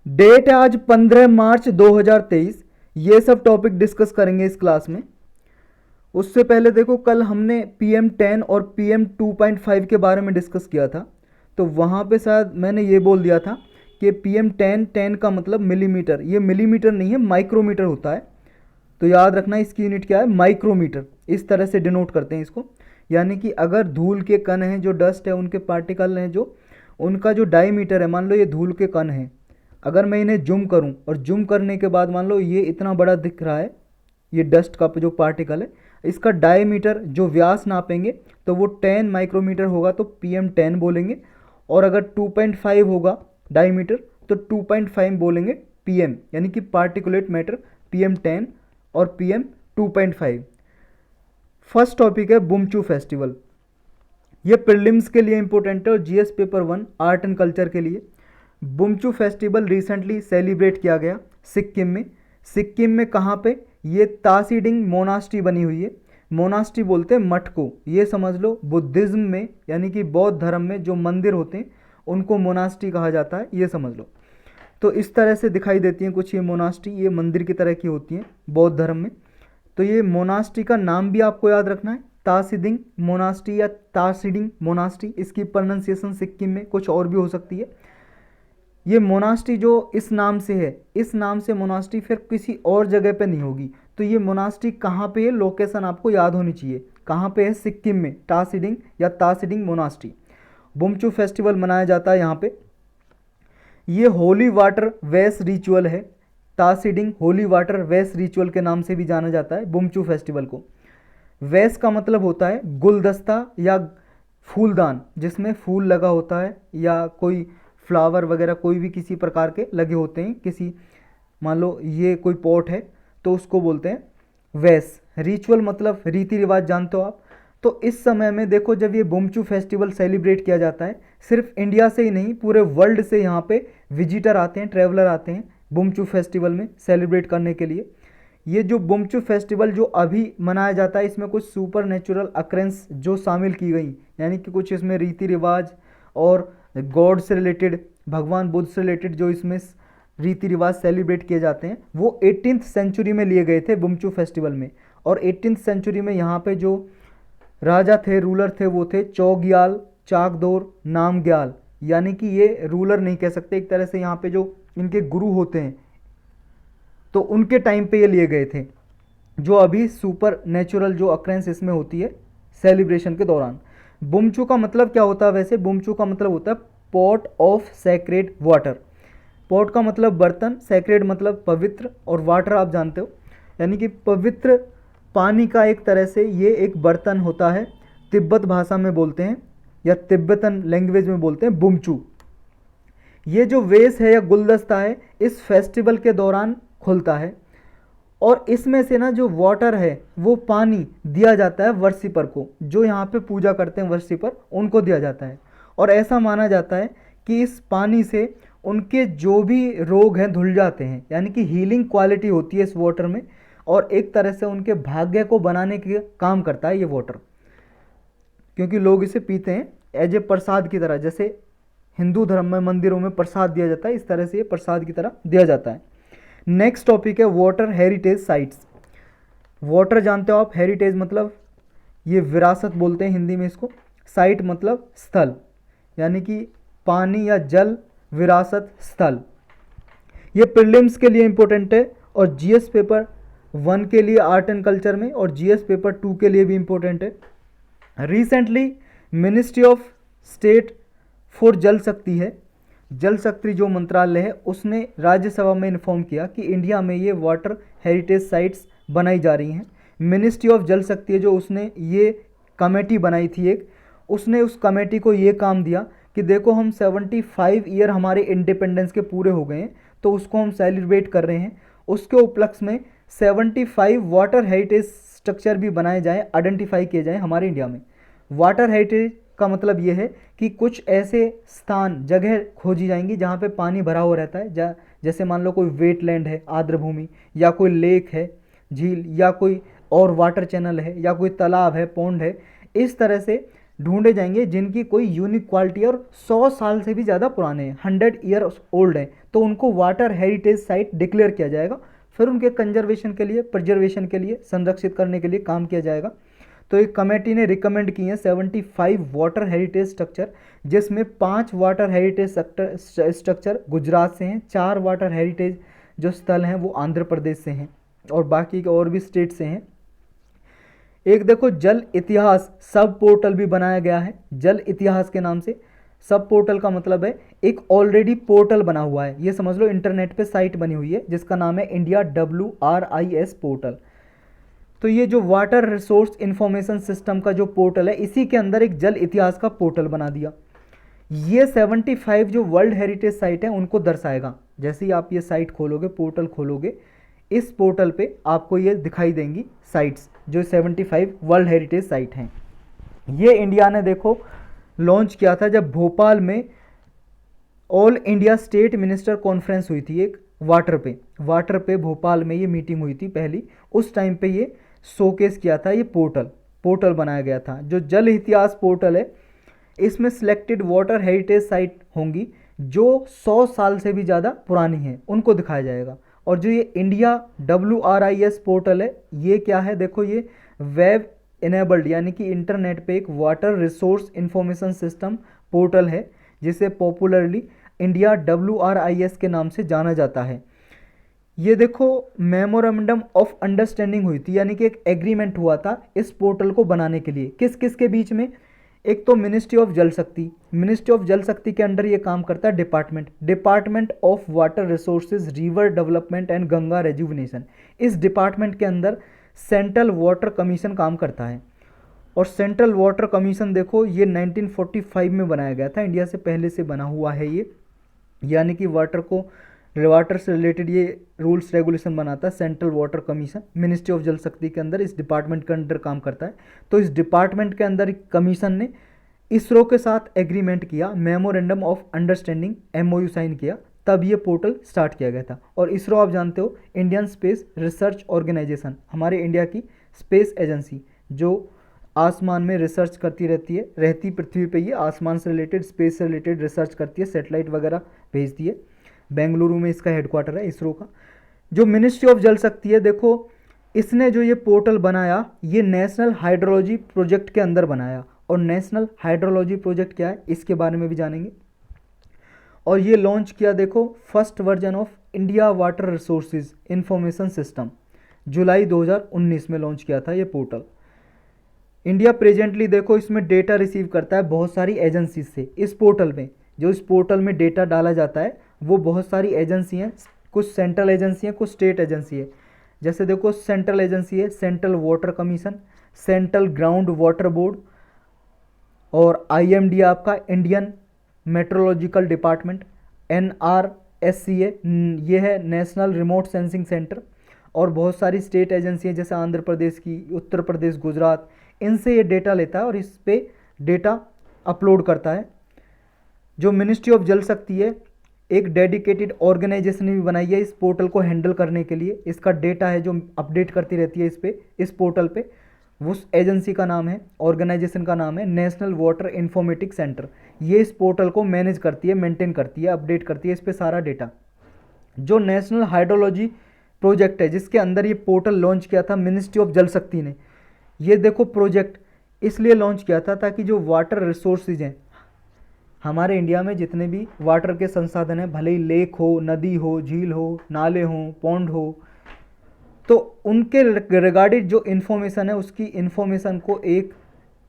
Date है आज 15 मार्च 2023। ये सब टॉपिक डिस्कस करेंगे इस क्लास में। उससे पहले देखो, कल हमने PM10 और PM2.5 के बारे में डिस्कस किया था। तो वहाँ पे शायद मैंने ये बोल दिया था कि PM10 का मतलब मिलीमीटर। ये मिलीमीटर नहीं है, माइक्रोमीटर होता है। तो याद रखना इसकी यूनिट क्या है, माइक्रोमीटर। इस तरह से डिनोट करते हैं इसको। यानी कि अगर धूल के कण हैं, जो डस्ट है, उनके पार्टिकल हैं, जो उनका जो डायमीटर है, मान लो ये धूल के कण हैं, अगर मैं इन्हें जूम करूं और जूम करने के बाद मान लो ये इतना बड़ा दिख रहा है, ये डस्ट का जो पार्टिकल है, इसका डायमीटर जो व्यास नापेंगे तो वो 10 माइक्रोमीटर होगा, तो PM10 बोलेंगे। और अगर 2.5 होगा डायमीटर तो 2.5 बोलेंगे PM, यानी कि पार्टिकुलेट मैटर PM10 और PM2.5। फर्स्ट टॉपिक है बुमचू फेस्टिवल। ये प्रीलिम्स के लिए इंपॉर्टेंट है और GS paper 1 art and culture के लिए। बुमचू फेस्टिवल रिसेंटली सेलिब्रेट किया गया सिक्किम में। सिक्किम में कहाँ पे? ये तासीडिंग मोनास्ट्री बनी हुई है। मोनास्ट्री बोलते हैं मठ को, ये समझ लो। बुद्धिज़्म में यानी कि बौद्ध धर्म में जो मंदिर होते हैं उनको मोनास्ट्री कहा जाता है, ये समझ लो। तो इस तरह से दिखाई देती हैं कुछ ये मोनास्ट्री, ये मंदिर की तरह की होती हैं बौद्ध धर्म में। तो ये मोनास्ट्री का नाम भी आपको याद रखना है, तासीडिंग मोनास्ट्री या तासीडिंग मोनास्ट्री। इसकी प्रोनाउंसिएशन सिक्किम में कुछ और भी हो सकती है। ये मोनास्ट्री जो इस नाम से है, इस नाम से मोनास्ट्री फिर किसी और जगह पे नहीं होगी। तो ये मोनास्ट्री कहाँ पे है, लोकेशन आपको याद होनी चाहिए। कहाँ पे है? सिक्किम में, तासीडिंग या तासीडिंग मोनास्ट्री। बुमचू फेस्टिवल मनाया जाता है यहाँ पे। ये होली वाटर वेस रिचुअल है। तासीडिंग होली वाटर वेस रिचुअल के नाम से भी जाना जाता है बुमचू फेस्टिवल को। वेस का मतलब होता है गुलदस्ता या फूलदान, जिसमें फूल लगा होता है या कोई फ्लावर वगैरह कोई भी किसी प्रकार के लगे होते हैं किसी, मान लो ये कोई पॉट है तो उसको बोलते हैं वेस। रिचुअल मतलब रीति रिवाज, जानते हो आप। तो इस समय में देखो, जब ये बुमचू फेस्टिवल सेलिब्रेट किया जाता है, सिर्फ इंडिया से ही नहीं पूरे वर्ल्ड से यहाँ पे विजिटर आते हैं, ट्रैवलर आते हैं बुमचू फेस्टिवल में सेलिब्रेट करने के लिए। ये जो बुमचू फेस्टिवल जो अभी मनाया जाता है, इसमें कुछ सुपर नेचुरल अक्रेंस जो शामिल की गई, यानी कि कुछ इसमें रीति रिवाज और गॉड से रिलेटेड, भगवान बुद्ध से रिलेटेड जो इसमें रीति रिवाज सेलिब्रेट किए जाते हैं, वो 18th सेंचुरी में लिए गए थे बुमचू फेस्टिवल में। और 18th सेंचुरी में यहाँ पे जो राजा थे, रूलर थे, वो थे चौग्याल चाकदोर नामग्याल। यानी कि ये रूलर नहीं कह सकते, एक तरह से यहाँ पे जो इनके गुरु होते हैं, तो उनके टाइम पे ये लिए गए थे, जो अभी सुपर नेचुरल जो अक्रेंस इसमें होती है सेलिब्रेशन के दौरान। बुमचू का मतलब क्या होता है वैसे? बुमचू का मतलब होता है pot of sacred water. Pot का मतलब बर्तन, सैक्रेड मतलब पवित्र, और वाटर आप जानते हो, यानी कि पवित्र पानी का एक तरह से ये एक बर्तन होता है। तिब्बत भाषा में बोलते हैं या तिब्बतन लैंग्वेज में बोलते हैं बुमचू। ये जो वेस है या गुलदस्ता है, इस फेस्टिवल के दौरान खुलता है और इसमें से ना जो वाटर है वो पानी दिया जाता है वर्शिपर को, जो यहाँ पे पूजा करते हैं वर्शिपर, उनको दिया जाता है। और ऐसा माना जाता है कि इस पानी से उनके जो भी रोग हैं धुल जाते हैं, यानी कि हीलिंग क्वालिटी होती है इस वाटर में। और एक तरह से उनके भाग्य को बनाने के काम करता है ये वाटर, क्योंकि लोग इसे पीते हैं एज ए प्रसाद की तरह। जैसे हिंदू धर्म में मंदिरों में प्रसाद दिया जाता है, इस तरह से ये प्रसाद की तरह दिया जाता है। नेक्स्ट टॉपिक है वाटर हेरिटेज साइट्स। वाटर जानते हो आप, हेरिटेज मतलब ये विरासत बोलते हैं हिंदी में इसको, साइट मतलब स्थल, यानी कि पानी या जल विरासत स्थल। ये प्रीलिम्स के लिए इंपॉर्टेंट है और GS पेपर 1 के लिए आर्ट एंड कल्चर में, और GS पेपर 2 के लिए भी इंपॉर्टेंट है। Recently ministry of state for जल शक्ति है, जल शक्ति जो मंत्रालय है, उसने राज्यसभा में इन्फॉर्म किया कि इंडिया में ये वाटर हेरिटेज साइट्स बनाई जा रही हैं। मिनिस्ट्री ऑफ जल शक्ति है जो, उसने ये कमेटी बनाई थी एक, उसने उस कमेटी को ये काम दिया कि देखो हम 75 ईयर हमारे इंडिपेंडेंस के पूरे हो गए हैं, तो उसको हम सेलिब्रेट कर रहे हैं। उसके उपलक्ष्य में 75 वाटर हेरिटेज स्ट्रक्चर भी बनाए जाएँ, आइडेंटिफाई किए जाएँ हमारे इंडिया में। वाटर हेरिटेज का मतलब ये है कि कुछ ऐसे स्थान, जगह खोजी जाएंगी जहाँ पे पानी भरा हुआ रहता है, जैसे मान लो कोई वेटलैंड है, आर्द्र भूमि, या कोई लेक है, झील, या कोई और वाटर चैनल है, या कोई तालाब है, पौंड है। इस तरह से ढूंढे जाएंगे जिनकी कोई यूनिक क्वालिटी और 100 साल से भी ज़्यादा पुराने हैं, 100 ईयर ओल्ड हैं, तो उनको वाटर हेरिटेज साइट डिक्लेयर किया जाएगा। फिर उनके कंजर्वेशन के लिए, प्रिजर्वेशन के लिए, संरक्षित करने के लिए काम किया जाएगा। तो एक कमेटी ने रिकमेंड किए हैं 75 वाटर हेरिटेज स्ट्रक्चर, जिसमें 5 वाटर हेरिटेज स्ट्रक्चर गुजरात से हैं, 4 वाटर हेरिटेज जो स्थल हैं वो आंध्र प्रदेश से हैं, और बाकी के और भी स्टेट से हैं। एक देखो जल इतिहास सब पोर्टल भी बनाया गया है, जल इतिहास के नाम से। सब पोर्टल का मतलब है एक ऑलरेडी पोर्टल बना हुआ है, ये समझ लो इंटरनेट पे साइट बनी हुई है जिसका नाम है इंडिया WRIS पोर्टल। तो ये जो वाटर रिसोर्स इंफॉर्मेशन सिस्टम का जो पोर्टल है, इसी के अंदर एक जल इतिहास का पोर्टल बना दिया। ये 75 जो वर्ल्ड हेरिटेज साइट है उनको दर्शाएगा। जैसे ही आप ये साइट खोलोगे, पोर्टल खोलोगे, इस पोर्टल पे आपको ये दिखाई देंगी साइट्स जो 75 वर्ल्ड हेरिटेज साइट हैं। ये इंडिया ने देखो लॉन्च किया था जब भोपाल में all India state minister conference हुई थी, एक वाटर पे भोपाल में ये मीटिंग हुई थी पहली। उस टाइम पे ये शोकेस किया था, ये पोर्टल बनाया गया था। जो जल इतिहास पोर्टल है, इसमें सिलेक्टेड वाटर हेरिटेज साइट होंगी जो 100 साल से भी ज़्यादा पुरानी हैं, उनको दिखाया जाएगा। और जो ये इंडिया WRIS पोर्टल है, ये क्या है देखो, ये वेब इनेबल्ड यानी कि इंटरनेट पे एक water resource information system portal है, जिसे पॉपुलरली इंडिया WRIS के नाम से जाना जाता है। ये देखो मेमोरेंडम ऑफ अंडरस्टैंडिंग हुई थी, यानी कि एक एग्रीमेंट हुआ था इस पोर्टल को बनाने के लिए। किस किस के बीच में? एक तो मिनिस्ट्री ऑफ जल शक्ति के अंडर ये काम करता है department of water resources, river development and Ganga rejuvenation. इस डिपार्टमेंट के अंदर सेंट्रल वाटर कमीशन काम करता है। और सेंट्रल वाटर कमीशन देखो ये 1945 में बनाया गया था, इंडिया से पहले से बना हुआ है ये, यानी कि वाटर से रिलेटेड ये रूल्स रेगुलेशन बनाता है central water commission. Ministry of जल शक्ति के अंदर इस डिपार्टमेंट के अंदर काम करता है। तो इस डिपार्टमेंट के अंदर कमीशन ने इसरो के साथ एग्रीमेंट किया, memorandum of understanding MOU sign किया, तब ये पोर्टल स्टार्ट किया गया था। और इसरो आप जानते हो इंडियन स्पेस रिसर्च ऑर्गेनाइजेशन, हमारे इंडिया की स्पेस एजेंसी जो आसमान में रिसर्च करती रहती पृथ्वी पे, ये आसमान से रिलेटेड, स्पेस से रिलेटेड रिसर्च करती है, सेटेलाइट वगैरह भेजती है। बेंगलुरु में इसका हेडक्वार्टर है इसरो का। जो मिनिस्ट्री ऑफ जल शक्ति है, देखो इसने जो ये पोर्टल बनाया, ये नेशनल हाइड्रोलॉजी प्रोजेक्ट के अंदर बनाया। और नेशनल हाइड्रोलॉजी प्रोजेक्ट क्या है इसके बारे में भी जानेंगे। और ये लॉन्च किया देखो first version of India water resources information system, जुलाई 2019 में लॉन्च किया था ये पोर्टल। इंडिया प्रेजेंटली देखो इसमें डेटा रिसीव करता है बहुत सारी एजेंसीज से। इस पोर्टल में जो इस पोर्टल में डेटा डाला जाता है वो बहुत सारी एजेंसी हैं, कुछ सेंट्रल एजेंसी हैं, कुछ स्टेट एजेंसी है। जैसे देखो सेंट्रल एजेंसी है central water commission, central ground water board, और IMD आपका इंडियन मेट्रोलॉजिकल डिपार्टमेंट, NRSCA ये है नेशनल रिमोट सेंसिंग सेंटर। और बहुत सारी स्टेट एजेंसी हैं जैसे आंध्र प्रदेश की, उत्तर प्रदेश, गुजरात, इनसे ये डेटा लेता है और इस पे डेटा अपलोड करता है। जो मिनिस्ट्री ऑफ जल शक्ति है, एक डेडिकेटेड ऑर्गेनाइजेशन भी बनाई है इस पोर्टल को हैंडल करने के लिए। इसका डेटा है जो अपडेट करती रहती है इस पोर्टल पे। उस एजेंसी का नाम है, ऑर्गेनाइजेशन का नाम है नेशनल वाटर इंफॉर्मेटिक सेंटर। ये इस पोर्टल को मैनेज करती है, मेंटेन करती है, अपडेट करती है इस पे सारा डेटा। जो नेशनल हाइड्रोलॉजी प्रोजेक्ट है जिसके अंदर ये पोर्टल लॉन्च किया था मिनिस्ट्री ऑफ जल शक्ति ने, ये देखो प्रोजेक्ट इसलिए लॉन्च किया था ताकि जो वाटर रिसोर्सेज हैं हमारे इंडिया में, जितने भी वाटर के संसाधन हैं, भले ही लेक हो, नदी हो, झील हो, नाले हो, पॉन्ड हो, तो उनके रिगार्डेड जो इन्फॉर्मेशन है उसकी इन्फॉर्मेशन को एक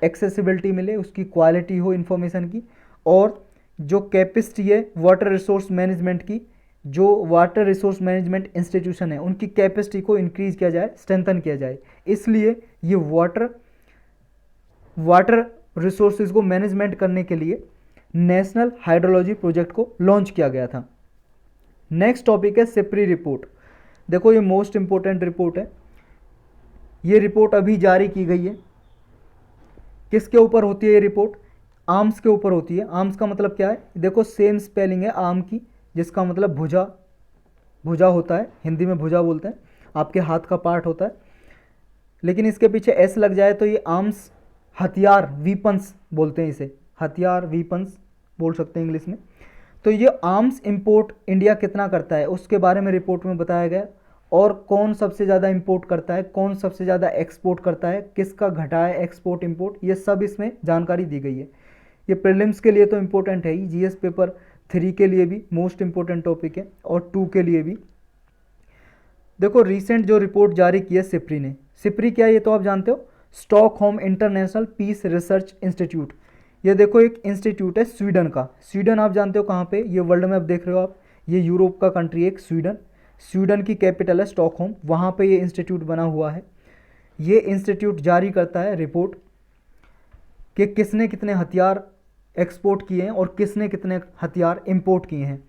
एक्सेसिबिलिटी मिले, उसकी क्वालिटी हो इन्फॉर्मेशन की। और जो कैपेसिटी है वाटर रिसोर्स मैनेजमेंट की, जो वाटर रिसोर्स मैनेजमेंट इंस्टीट्यूशन है उनकी कैपेसिटी को इंक्रीज किया जाए, स्ट्रेंथन किया जाए। इसलिए ये वाटर रिसोर्सेज को मैनेजमेंट करने के लिए नेशनल हाइड्रोलॉजी प्रोजेक्ट को लॉन्च किया गया था। नेक्स्ट टॉपिक है सिप्री रिपोर्ट। देखो ये मोस्ट इंपॉर्टेंट रिपोर्ट है। ये रिपोर्ट अभी जारी की गई है। किसके ऊपर होती है ये रिपोर्ट? आर्म्स के ऊपर होती है। आर्म्स का मतलब क्या है? देखो सेम स्पेलिंग है आर्म की, जिसका मतलब भुजा होता है, हिंदी में भुजा बोलते हैं, आपके हाथ का पार्ट होता है। लेकिन इसके पीछे एस लग जाए तो ये आर्म्स हथियार, वीपन्स बोलते हैं इसे, हथियार वीपन्स बोल सकते हैं इंग्लिश में। तो ये आर्म्स इंपोर्ट इंडिया कितना करता है उसके बारे में रिपोर्ट में बताया गया, और कौन सबसे ज़्यादा इंपोर्ट करता है, कौन सबसे ज़्यादा एक्सपोर्ट करता है, किसका घटा है एक्सपोर्ट इंपोर्ट, ये सब इसमें जानकारी दी गई है। ये प्रीलिम्स के लिए तो इम्पोर्टेंट है ही, जीएस पेपर 3 के लिए भी मोस्ट इंपॉर्टेंट टॉपिक है, और 2 के लिए भी। देखो रिसेंट जो रिपोर्ट जारी की है सिप्री ने, सिप्री क्या है ये तो आप जानते हो, Stockholm International Peace Research Institute. ये देखो एक इंस्टीट्यूट है स्वीडन का, स्वीडन आप जानते हो कहाँ पे, ये वर्ल्ड मैप देख रहे हो आप, ये यूरोप का कंट्री है एक स्वीडन, स्वीडन की कैपिटल है स्टॉकहोम, वहाँ पे ये इंस्टीट्यूट बना हुआ है। ये इंस्टीट्यूट जारी करता है रिपोर्ट कि किसने कितने हथियार एक्सपोर्ट किए हैं और किसने कितने हथियार इंपोर्ट किए हैं।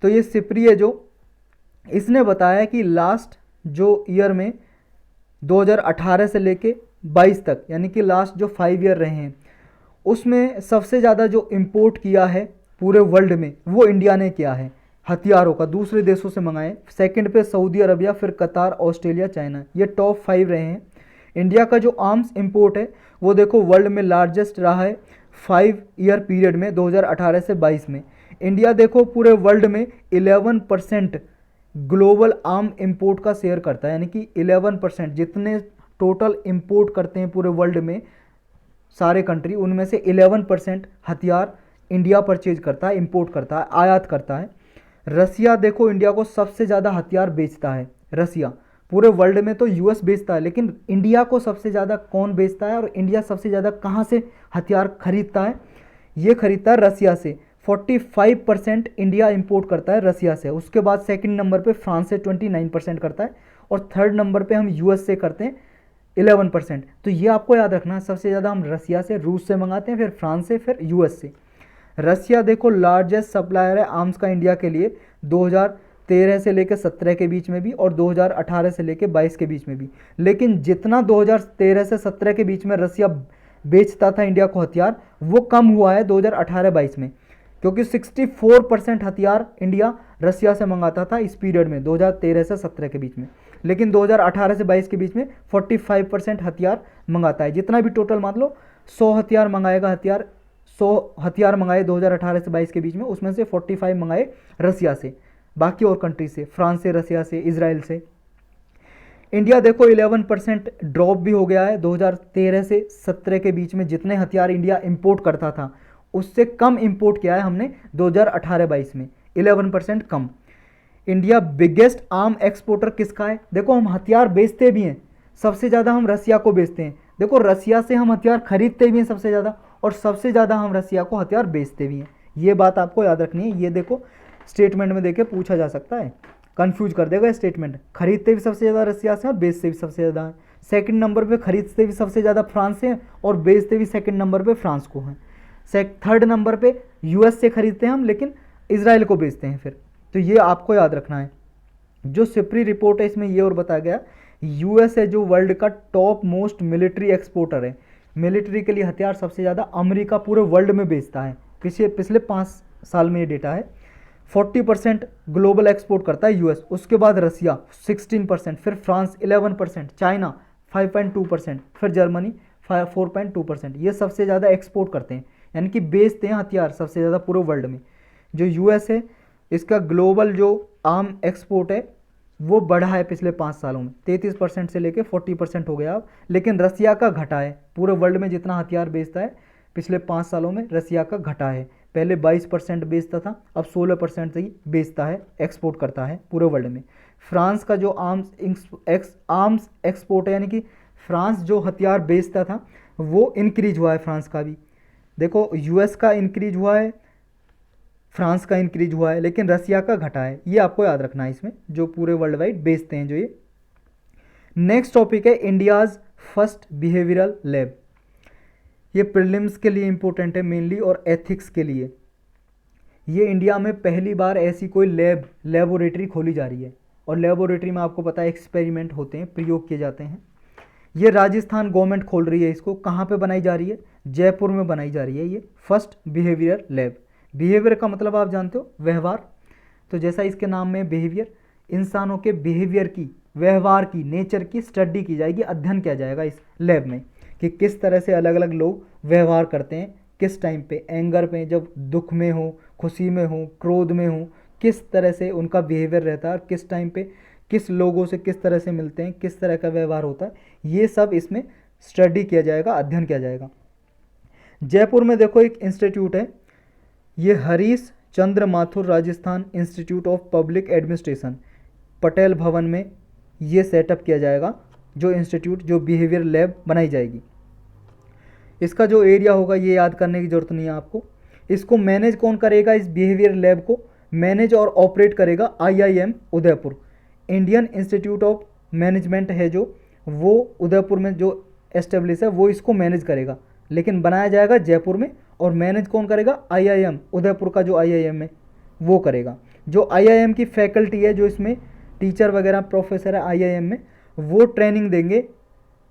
तो ये सिप्री है जो, इसने बताया कि लास्ट जो ईयर में 2018 से लेके 22 तक, यानी कि लास्ट जो 5 ईयर रहे हैं, उसमें सबसे ज़्यादा जो इंपोर्ट किया है पूरे वर्ल्ड में वो इंडिया ने किया है हथियारों का, दूसरे देशों से मंगाए। सेकंड पे सऊदी अरबिया, फिर कतार, ऑस्ट्रेलिया, चाइना, ये टॉप 5 रहे हैं। इंडिया का जो आर्म्स इंपोर्ट है वो देखो वर्ल्ड में लार्जेस्ट रहा है 5 ईयर पीरियड में, 2018 से 22 में। इंडिया देखो पूरे वर्ल्ड में 11% ग्लोबल आर्म इंपोर्ट का शेयर करता है, यानी कि 11% जितने टोटल इंपोर्ट करते हैं पूरे वर्ल्ड में सारे कंट्री, उनमें से 11% हथियार इंडिया परचेज करता है, इंपोर्ट करता है, आयात करता है। रसिया देखो इंडिया को सबसे ज़्यादा हथियार बेचता है, रसिया पूरे वर्ल्ड में तो यूएस बेचता है, लेकिन इंडिया को सबसे ज़्यादा कौन बेचता है, और इंडिया सबसे ज़्यादा कहाँ से हथियार खरीदता है, ये खरीदता है रसिया से। 45% इंडिया इंपोर्ट करता है रसिया से। उसके बाद सेकंड नंबर पे फ्रांस से 29% करता है, और थर्ड नंबर पे हम यूएस से करते हैं 11%। तो ये आपको याद रखना है, सबसे ज़्यादा हम रसिया से, रूस से मंगाते हैं, फिर फ्रांस से, फिर यूएस से। रसिया देखो लार्जेस्ट सप्लायर है आर्म्स का इंडिया के लिए, 2013 से लेकर 17 के बीच में भी, और 2018 से लेकर 22 के बीच में भी। लेकिन जितना 2013 से 17 के बीच में रसिया बेचता था इंडिया को हथियार, वो कम हुआ है 2018-22 में, क्योंकि 64% हथियार इंडिया रसिया से मंगाता था इस पीरियड में, 2013 से 17 के बीच में। लेकिन 2018 से 22 के बीच में 45% हथियार मंगाता है। जितना भी टोटल मान लो 100 हथियार मंगाएगा, 100 हथियार मंगाए 2018 से 22 के बीच में, उसमें से 45 मंगाए रसिया से, बाकी और कंट्री से, फ्रांस से, रसिया से, इजराइल से। इंडिया देखो 11% ड्रॉप भी हो गया है 2013 से 17 के बीच में, जितने हथियार इंडिया इंपोर्ट करता था उससे कम इंपोर्ट किया है हमने 2018-22 में, 11% कम। इंडिया बिगेस्ट आर्म एक्सपोर्टर किसका है, देखो हम हथियार बेचते भी हैं, सबसे ज़्यादा हम रसिया को बेचते हैं। देखो रसिया से हम हथियार खरीदते भी हैं सबसे ज़्यादा, और सबसे ज़्यादा हम रसिया को हथियार बेचते भी हैं। ये बात आपको याद रखनी है। ये देखो स्टेटमेंट में देके पूछा जा सकता है, कंफ्यूज कर देगा स्टेटमेंट। खरीदते भी सबसे ज़्यादा रसिया से और बेचते भी सबसे ज़्यादा है। सेकंड नंबर पे खरीदते भी सबसे ज़्यादा फ्रांस से और बेचते भी सेकंड नंबर पे फ्रांस को हैं। थर्ड नंबर पे यूएस से खरीदते हैं हम, लेकिन इजराइल को बेचते हैं फिर। तो ये आपको याद रखना है। जो सिप्री रिपोर्ट है इसमें ये और बताया गया, यूएस है जो वर्ल्ड का टॉप मोस्ट मिलिट्री एक्सपोर्टर है। मिलिट्री के लिए हथियार सबसे ज़्यादा अमेरिका पूरे वर्ल्ड में बेचता है, पिछले 5 साल में ये डेटा है। 40% ग्लोबल एक्सपोर्ट करता है यूएस, उसके बाद रसिया 16%, फिर फ्रांस 11%, चाइना 5.2%, फिर जर्मनी 4.2%। ये सबसे ज़्यादा एक्सपोर्ट करते हैं, यानी कि बेचते हैं हथियार सबसे ज़्यादा पूरे वर्ल्ड में। जो यूएस है इसका ग्लोबल जो आर्म एक्सपोर्ट है वो बढ़ा है पिछले 5 सालों में, 33% से लेके 40% हो गया अब। लेकिन रसिया का घटा है, पूरे वर्ल्ड में जितना हथियार बेचता है पिछले 5 सालों में रसिया का घटा है। पहले 22% बेचता था, अब 16% ही बेचता है, एक्सपोर्ट करता है पूरे वर्ल्ड में। फ्रांस का जो आर्म्स एक्सपोर्ट है, यानी कि फ्रांस जो हथियार बेचता था वो इंक्रीज हुआ है फ्रांस का भी। देखो यूएस का इंक्रीज हुआ है, फ्रांस का इंक्रीज हुआ है, लेकिन रसिया का घटा है। ये आपको याद रखना है इसमें, जो पूरे वर्ल्ड वाइड बेचते हैं जो ये। नेक्स्ट टॉपिक है इंडियाज़ फर्स्ट बिहेवियरल लैब। ये प्रीलिम्स के लिए इंपॉर्टेंट है मेनली, और एथिक्स के लिए। ये इंडिया में पहली बार ऐसी कोई लेबोरेटरी खोली जा रही है, और लेबोरेटरी में आपको पता है एक्सपेरिमेंट होते हैं, प्रयोग किए जाते हैं। ये राजस्थान गवर्नमेंट खोल रही है इसको। कहाँ पे बनाई जा रही है, जयपुर में बनाई जा रही है ये फर्स्ट बिहेवियर लैब। बिहेवियर का मतलब आप जानते हो व्यवहार, तो जैसा इसके नाम में बिहेवियर, इंसानों के बिहेवियर की, व्यवहार की, नेचर की स्टडी की जाएगी, अध्ययन किया जाएगा इस लैब में कि किस तरह से अलग अलग लोग व्यवहार करते हैं, किस टाइम पे, एंगर पे, जब दुख में हो, खुशी में हो, क्रोध में हो, किस तरह से उनका बिहेवियर रहता है और किस टाइम पे किस लोगों से किस तरह से मिलते हैं, किस तरह का व्यवहार होता है, ये सब इसमें स्टडी किया जाएगा, अध्ययन किया जाएगा। जयपुर में देखो एक इंस्टीट्यूट है, ये Harish Chandra Mathur Rajasthan institute of public administration, Patel Bhavan में ये सेटअप किया जाएगा, जो इंस्टीट्यूट, जो बिहेवियर लैब बनाई जाएगी। इसका जो एरिया होगा ये याद करने की ज़रूरत नहीं है आपको। इसको मैनेज कौन करेगा, इस बिहेवियर लैब को मैनेज और ऑपरेट करेगा IIM Udaipur. Indian institute of management है जो, वो उदयपुर में जो एस्टेब्लिश है, वो इसको मैनेज करेगा, लेकिन बनाया जाएगा जयपुर में। और मैनेज कौन करेगा, IIM उदयपुर का जो IIM है वो करेगा। जो IIM की फैकल्टी है, जो इसमें टीचर वगैरह प्रोफेसर है IIM में, वो ट्रेनिंग देंगे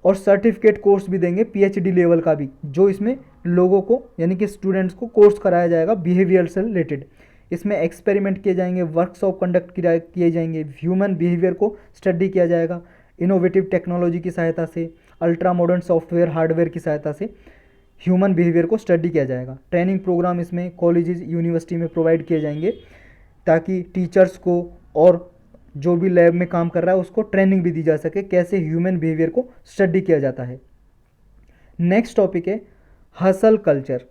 और सर्टिफिकेट कोर्स भी देंगे PhD लेवल का भी, जो इसमें लोगों को यानी कि स्टूडेंट्स को कोर्स कराया जाएगा बिहेवियर से रिलेटेड। इसमें एक्सपेरिमेंट किए जाएंगे, वर्कशॉप कंडक्ट किए जाएंगे, ह्यूमन बिहेवियर को स्टडी किया जाएगा इनोवेटिव टेक्नोलॉजी की सहायता से, अल्ट्रा मॉडर्न सॉफ्टवेयर हार्डवेयर की सहायता से ह्यूमन बिहेवियर को स्टडी किया जाएगा। ट्रेनिंग प्रोग्राम इसमें कॉलेजेस यूनिवर्सिटी में प्रोवाइड किए जाएंगे, ताकि टीचर्स को और जो भी लैब में काम कर रहा है उसको ट्रेनिंग भी दी जा सके, कैसे ह्यूमन बिहेवियर को स्टडी किया जाता है। नेक्स्ट टॉपिक है हसल कल्चर।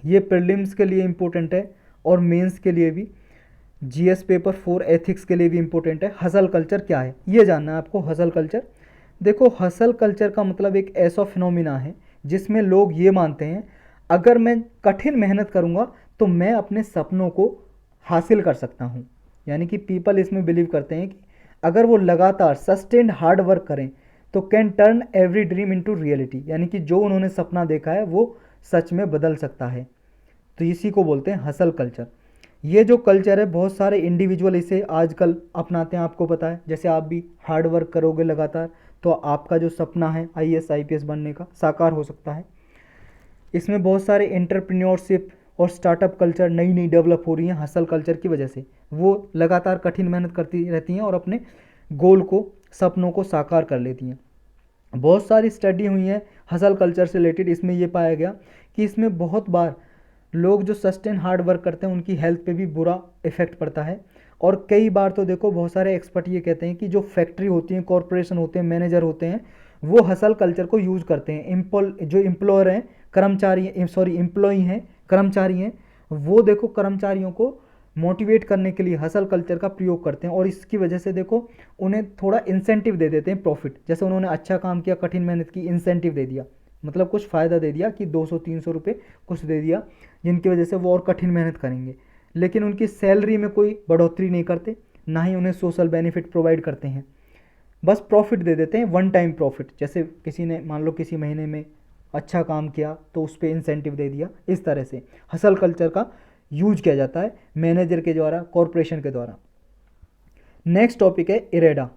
ये प्रीलिम्स के लिए इम्पोर्टेंट है और मेंस के लिए भी, GS पेपर 4 एथिक्स के लिए भी इम्पोर्टेंट है। हसल कल्चर क्या है ये जानना है आपको। हसल कल्चर, देखो हसल कल्चर का मतलब एक ऐसा फिनोमिना है जिसमें लोग ये मानते हैं, अगर मैं कठिन मेहनत करूँगा तो मैं अपने सपनों को हासिल कर सकता हूँ। यानी कि पीपल इसमें बिलीव करते हैं कि अगर वो लगातार सस्टेन्ड हार्ड वर्क करें तो can turn every dream into reality, यानी कि जो उन्होंने सपना देखा है वो सच में बदल सकता है। तो इसी को बोलते हैं हसल कल्चर। ये जो कल्चर है बहुत सारे इंडिविजुअल इसे आजकल अपनाते हैं, आपको पता है। जैसे आप भी हार्ड वर्क करोगे लगातार तो आपका जो सपना है IAS IPS बनने का साकार हो सकता है। इसमें बहुत सारे एंटरप्रेन्योरशिप और स्टार्टअप कल्चर नई नई डेवलप हो रही हैं हसल कल्चर की वजह से। वो लगातार कठिन मेहनत करती रहती हैं और अपने गोल को, सपनों को साकार कर लेती हैं। बहुत सारी स्टडी हुई हैं हसल कल्चर से रिलेटेड। इसमें ये पाया गया कि इसमें बहुत बार लोग जो सस्टेन हार्ड वर्क करते हैं उनकी हेल्थ पे भी बुरा इफेक्ट पड़ता है। और कई बार तो देखो बहुत सारे एक्सपर्ट ये कहते हैं कि जो फैक्ट्री होती हैं, कॉरपोरेशन होते हैं, मैनेजर होते हैं, वो हसल कल्चर को यूज़ करते हैं। जो एम्प्लॉयर हैं, एम्प्लॉई हैं, कर्मचारी हैं, वो देखो कर्मचारियों को मोटिवेट करने के लिए हसल कल्चर का प्रयोग करते हैं। और इसकी वजह से देखो उन्हें थोड़ा इंसेंटिव दे देते हैं, प्रॉफिट। जैसे उन्होंने अच्छा काम किया, कठिन मेहनत की, इंसेंटिव दे दिया, मतलब कुछ फ़ायदा दे दिया कि 200-300 रुपये कुछ दे दिया, जिनकी वजह से वो और कठिन मेहनत करेंगे। लेकिन उनकी सैलरी में कोई बढ़ोतरी नहीं करते, ना ही उन्हें सोशल बेनिफिट प्रोवाइड करते हैं, बस प्रॉफिट दे देते हैं, वन टाइम प्रॉफिट। जैसे किसी ने मान लो किसी महीने में अच्छा काम किया तो उस पर इंसेंटिव दे दिया। इस तरह से हसल कल्चर का यूज किया जाता है मैनेजर के द्वारा, कॉरपोरेशन के द्वारा। नेक्स्ट टॉपिक है इरेडा।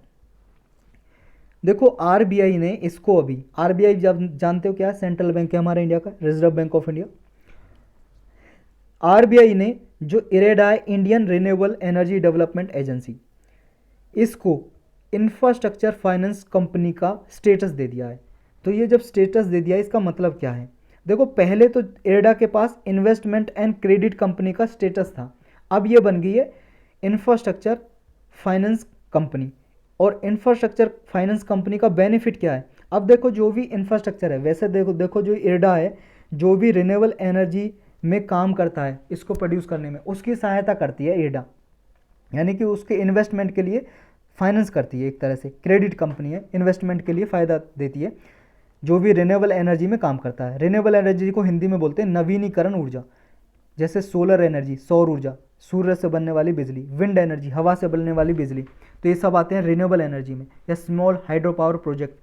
देखो RBI ने इसको, अभी RBI जब जानते हो क्या है, सेंट्रल बैंक है हमारे इंडिया का, reserve bank of India. RBI ने जो इरेडा है, Indian renewable energy development agency, इसको इंफ्रास्ट्रक्चर फाइनेंस कंपनी का स्टेटस दे दिया है। तो ये जब स्टेटस दे दिया इसका मतलब क्या है, देखो पहले तो इरेडा के पास इन्वेस्टमेंट एंड क्रेडिट कंपनी का स्टेटस था, अब ये बन गई है इंफ्रास्ट्रक्चर फाइनेंस कंपनी। और इंफ्रास्ट्रक्चर फाइनेंस कंपनी का बेनिफिट क्या है, अब देखो जो भी इंफ्रास्ट्रक्चर है, वैसे देखो जो इरेडा है, जो भी रिन्यूएबल एनर्जी में काम करता है, इसको प्रोड्यूस करने में उसकी सहायता करती है इरेडा, यानी कि उसके इन्वेस्टमेंट के लिए फाइनेंस करती है। एक तरह से क्रेडिट कंपनी है, इन्वेस्टमेंट के लिए फ़ायदा देती है जो भी रिन्यूएबल एनर्जी में काम करता है। रिन्यूएबल एनर्जी को हिंदी में बोलते हैं नवीनीकरण ऊर्जा, जैसे सोलर एनर्जी, सौर ऊर्जा, सूर्य से बनने वाली बिजली, विंड एनर्जी, हवा से बनने वाली बिजली, तो ये सब आते हैं रिन्यूएबल एनर्जी में, या स्मॉल हाइड्रो पावर प्रोजेक्ट।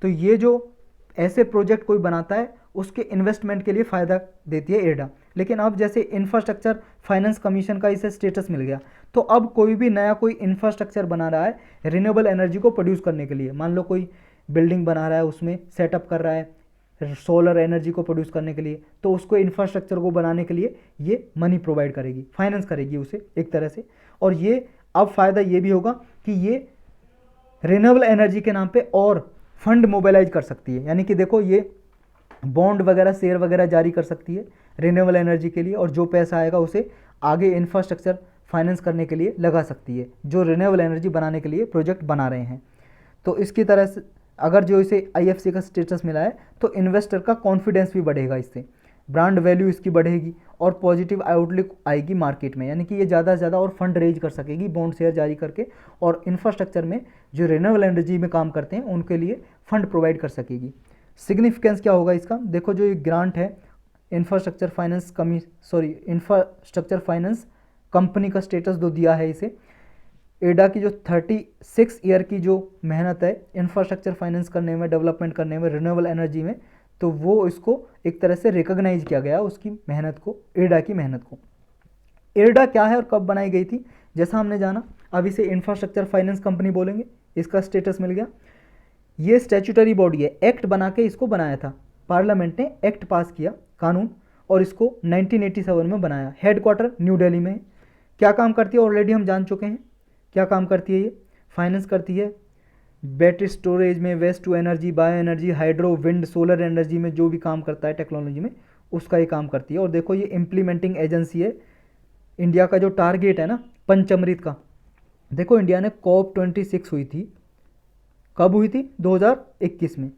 तो ये जो ऐसे प्रोजेक्ट कोई बनाता है उसके इन्वेस्टमेंट के लिए फ़ायदा देती है इरेडा। लेकिन अब जैसे इंफ्रास्ट्रक्चर फाइनेंस कमीशन का इसे स्टेटस मिल गया, तो अब कोई भी नया कोई इंफ्रास्ट्रक्चर बना रहा है रिन्यूएबल एनर्जी को प्रोड्यूस करने के लिए, मान लो कोई बिल्डिंग बना रहा है, उसमें सेटअप कर रहा है सोलर एनर्जी को प्रोड्यूस करने के लिए, तो उसको इंफ्रास्ट्रक्चर को बनाने के लिए ये मनी प्रोवाइड करेगी, फाइनेंस करेगी उसे एक तरह से। और ये अब फ़ायदा ये भी होगा कि ये रिन्यूएबल एनर्जी के नाम पे और फंड मोबिलाइज कर सकती है, यानी कि देखो ये बॉन्ड वगैरह शेयर वगैरह जारी कर सकती है रिन्यूएबल एनर्जी के लिए, और जो पैसा आएगा उसे आगे इंफ्रास्ट्रक्चर फाइनेंस करने के लिए लगा सकती है, जो रिन्यूएबल एनर्जी बनाने के लिए प्रोजेक्ट बना रहे हैं। तो इसकी तरह से अगर जो इसे आईएफसी का स्टेटस मिला है तो इन्वेस्टर का कॉन्फिडेंस भी बढ़ेगा, इससे ब्रांड वैल्यू इसकी बढ़ेगी और पॉजिटिव आउटलुक आएगी मार्केट में, यानी कि ये ज़्यादा से ज़्यादा और फंड रेज कर सकेगी बॉन्ड शेयर जारी करके, और इंफ्रास्ट्रक्चर में जो रिन्यूएबल एनर्जी में काम करते हैं उनके लिए फंड प्रोवाइड कर सकेगी। सिग्निफिकेंस क्या होगा इसका, देखो जो ये ग्रांट है इंफ्रास्ट्रक्चर फाइनेंस कंपनी का स्टेटस जो दिया है इसे, एडा की जो 36 ईयर की जो मेहनत है इंफ्रास्ट्रक्चर फाइनेंस करने में, डेवलपमेंट करने में, रिन्यूएबल एनर्जी में, तो वो इसको एक तरह से रिकॉग्नाइज किया गया उसकी मेहनत को, एडा की मेहनत को। एडा क्या है और कब बनाई गई थी, जैसा हमने जाना, अब इसे इंफ्रास्ट्रक्चर फाइनेंस कंपनी बोलेंगे, इसका स्टेटस मिल गया। ये स्टैट्यूटरी बॉडी है, एक्ट बना के इसको बनाया था, पार्लियामेंट ने एक्ट पास किया कानून, और इसको 1987 में बनाया। हेडक्वार्टर न्यू दिल्ली में है। क्या काम करती है ऑलरेडी हम जान चुके हैं, क्या काम करती है ये, फाइनेंस करती है बैटरी स्टोरेज में, waste to energy, bio energy, hydro, wind, solar energy में जो भी काम करता है टेक्नोलॉजी में, उसका ये काम करती है। और देखो ये इम्प्लीमेंटिंग एजेंसी है। इंडिया का जो टारगेट है ना पंचअमृत का, देखो इंडिया ने COP26 हुई थी, कब हुई थी, 2021 में।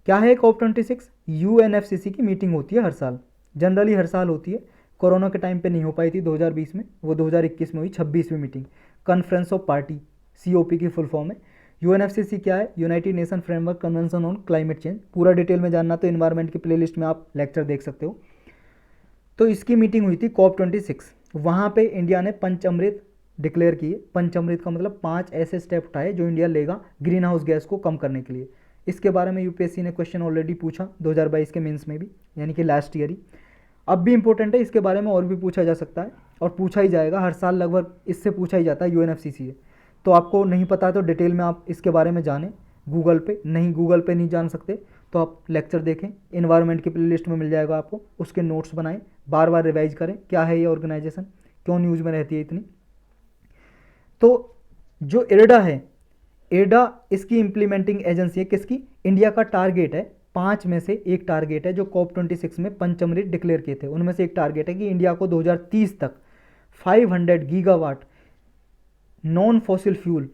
क्या है COP26? UNFCCC की मीटिंग होती है हर साल, जनरली हर साल होती है, कोरोना के टाइम पे नहीं हो पाई थी 2020 में, वो 2021 में हुई 26वीं meeting, conference of party, COP की फुल फॉर्म है। UNFCCC क्या है, United Nation framework convention on climate change. पूरा डिटेल में जानना तो इन्वायरमेंट की प्लेलिस्ट में आप लेक्चर देख सकते हो। तो इसकी मीटिंग हुई थी COP26, वहाँ पे इंडिया ने पंचअमृत डिक्लेयर किए। पंचअमृत का मतलब 5 ऐसे स्टेप उठाए जो इंडिया लेगा ग्रीन हाउस गैस को कम करने के लिए। इसके बारे में यूपीएससी ने क्वेश्चन ऑलरेडी पूछा 2022 के मेंस में भी, यानी कि लास्ट ईयर ही। अब भी इंपॉर्टेंट है, इसके बारे में और भी पूछा जा सकता है और पूछा ही जाएगा, हर साल लगभग इससे पूछा ही जाता है UNFCCC से। तो आपको नहीं पता तो डिटेल में आप इसके बारे में जानें गूगल पे नहीं जान सकते तो आप लेक्चर देखें, इन्वायरमेंट की प्लेलिस्ट में मिल जाएगा आपको, उसके नोट्स बनाएं, बार बार रिवाइज करें क्या है ये ऑर्गेनाइजेशन, क्यों न्यूज़ में रहती है इतनी। तो जो एडा है, एडा इसकी इम्प्लीमेंटिंग एजेंसी है, किसकी, इंडिया का टारगेट है 5 में से एक टारगेट है जो COP26 में पंचअमृत डिक्लेयर किए थे, उनमें से एक टारगेट है कि इंडिया को 2030 तक 500 gigawatt non fossil fuel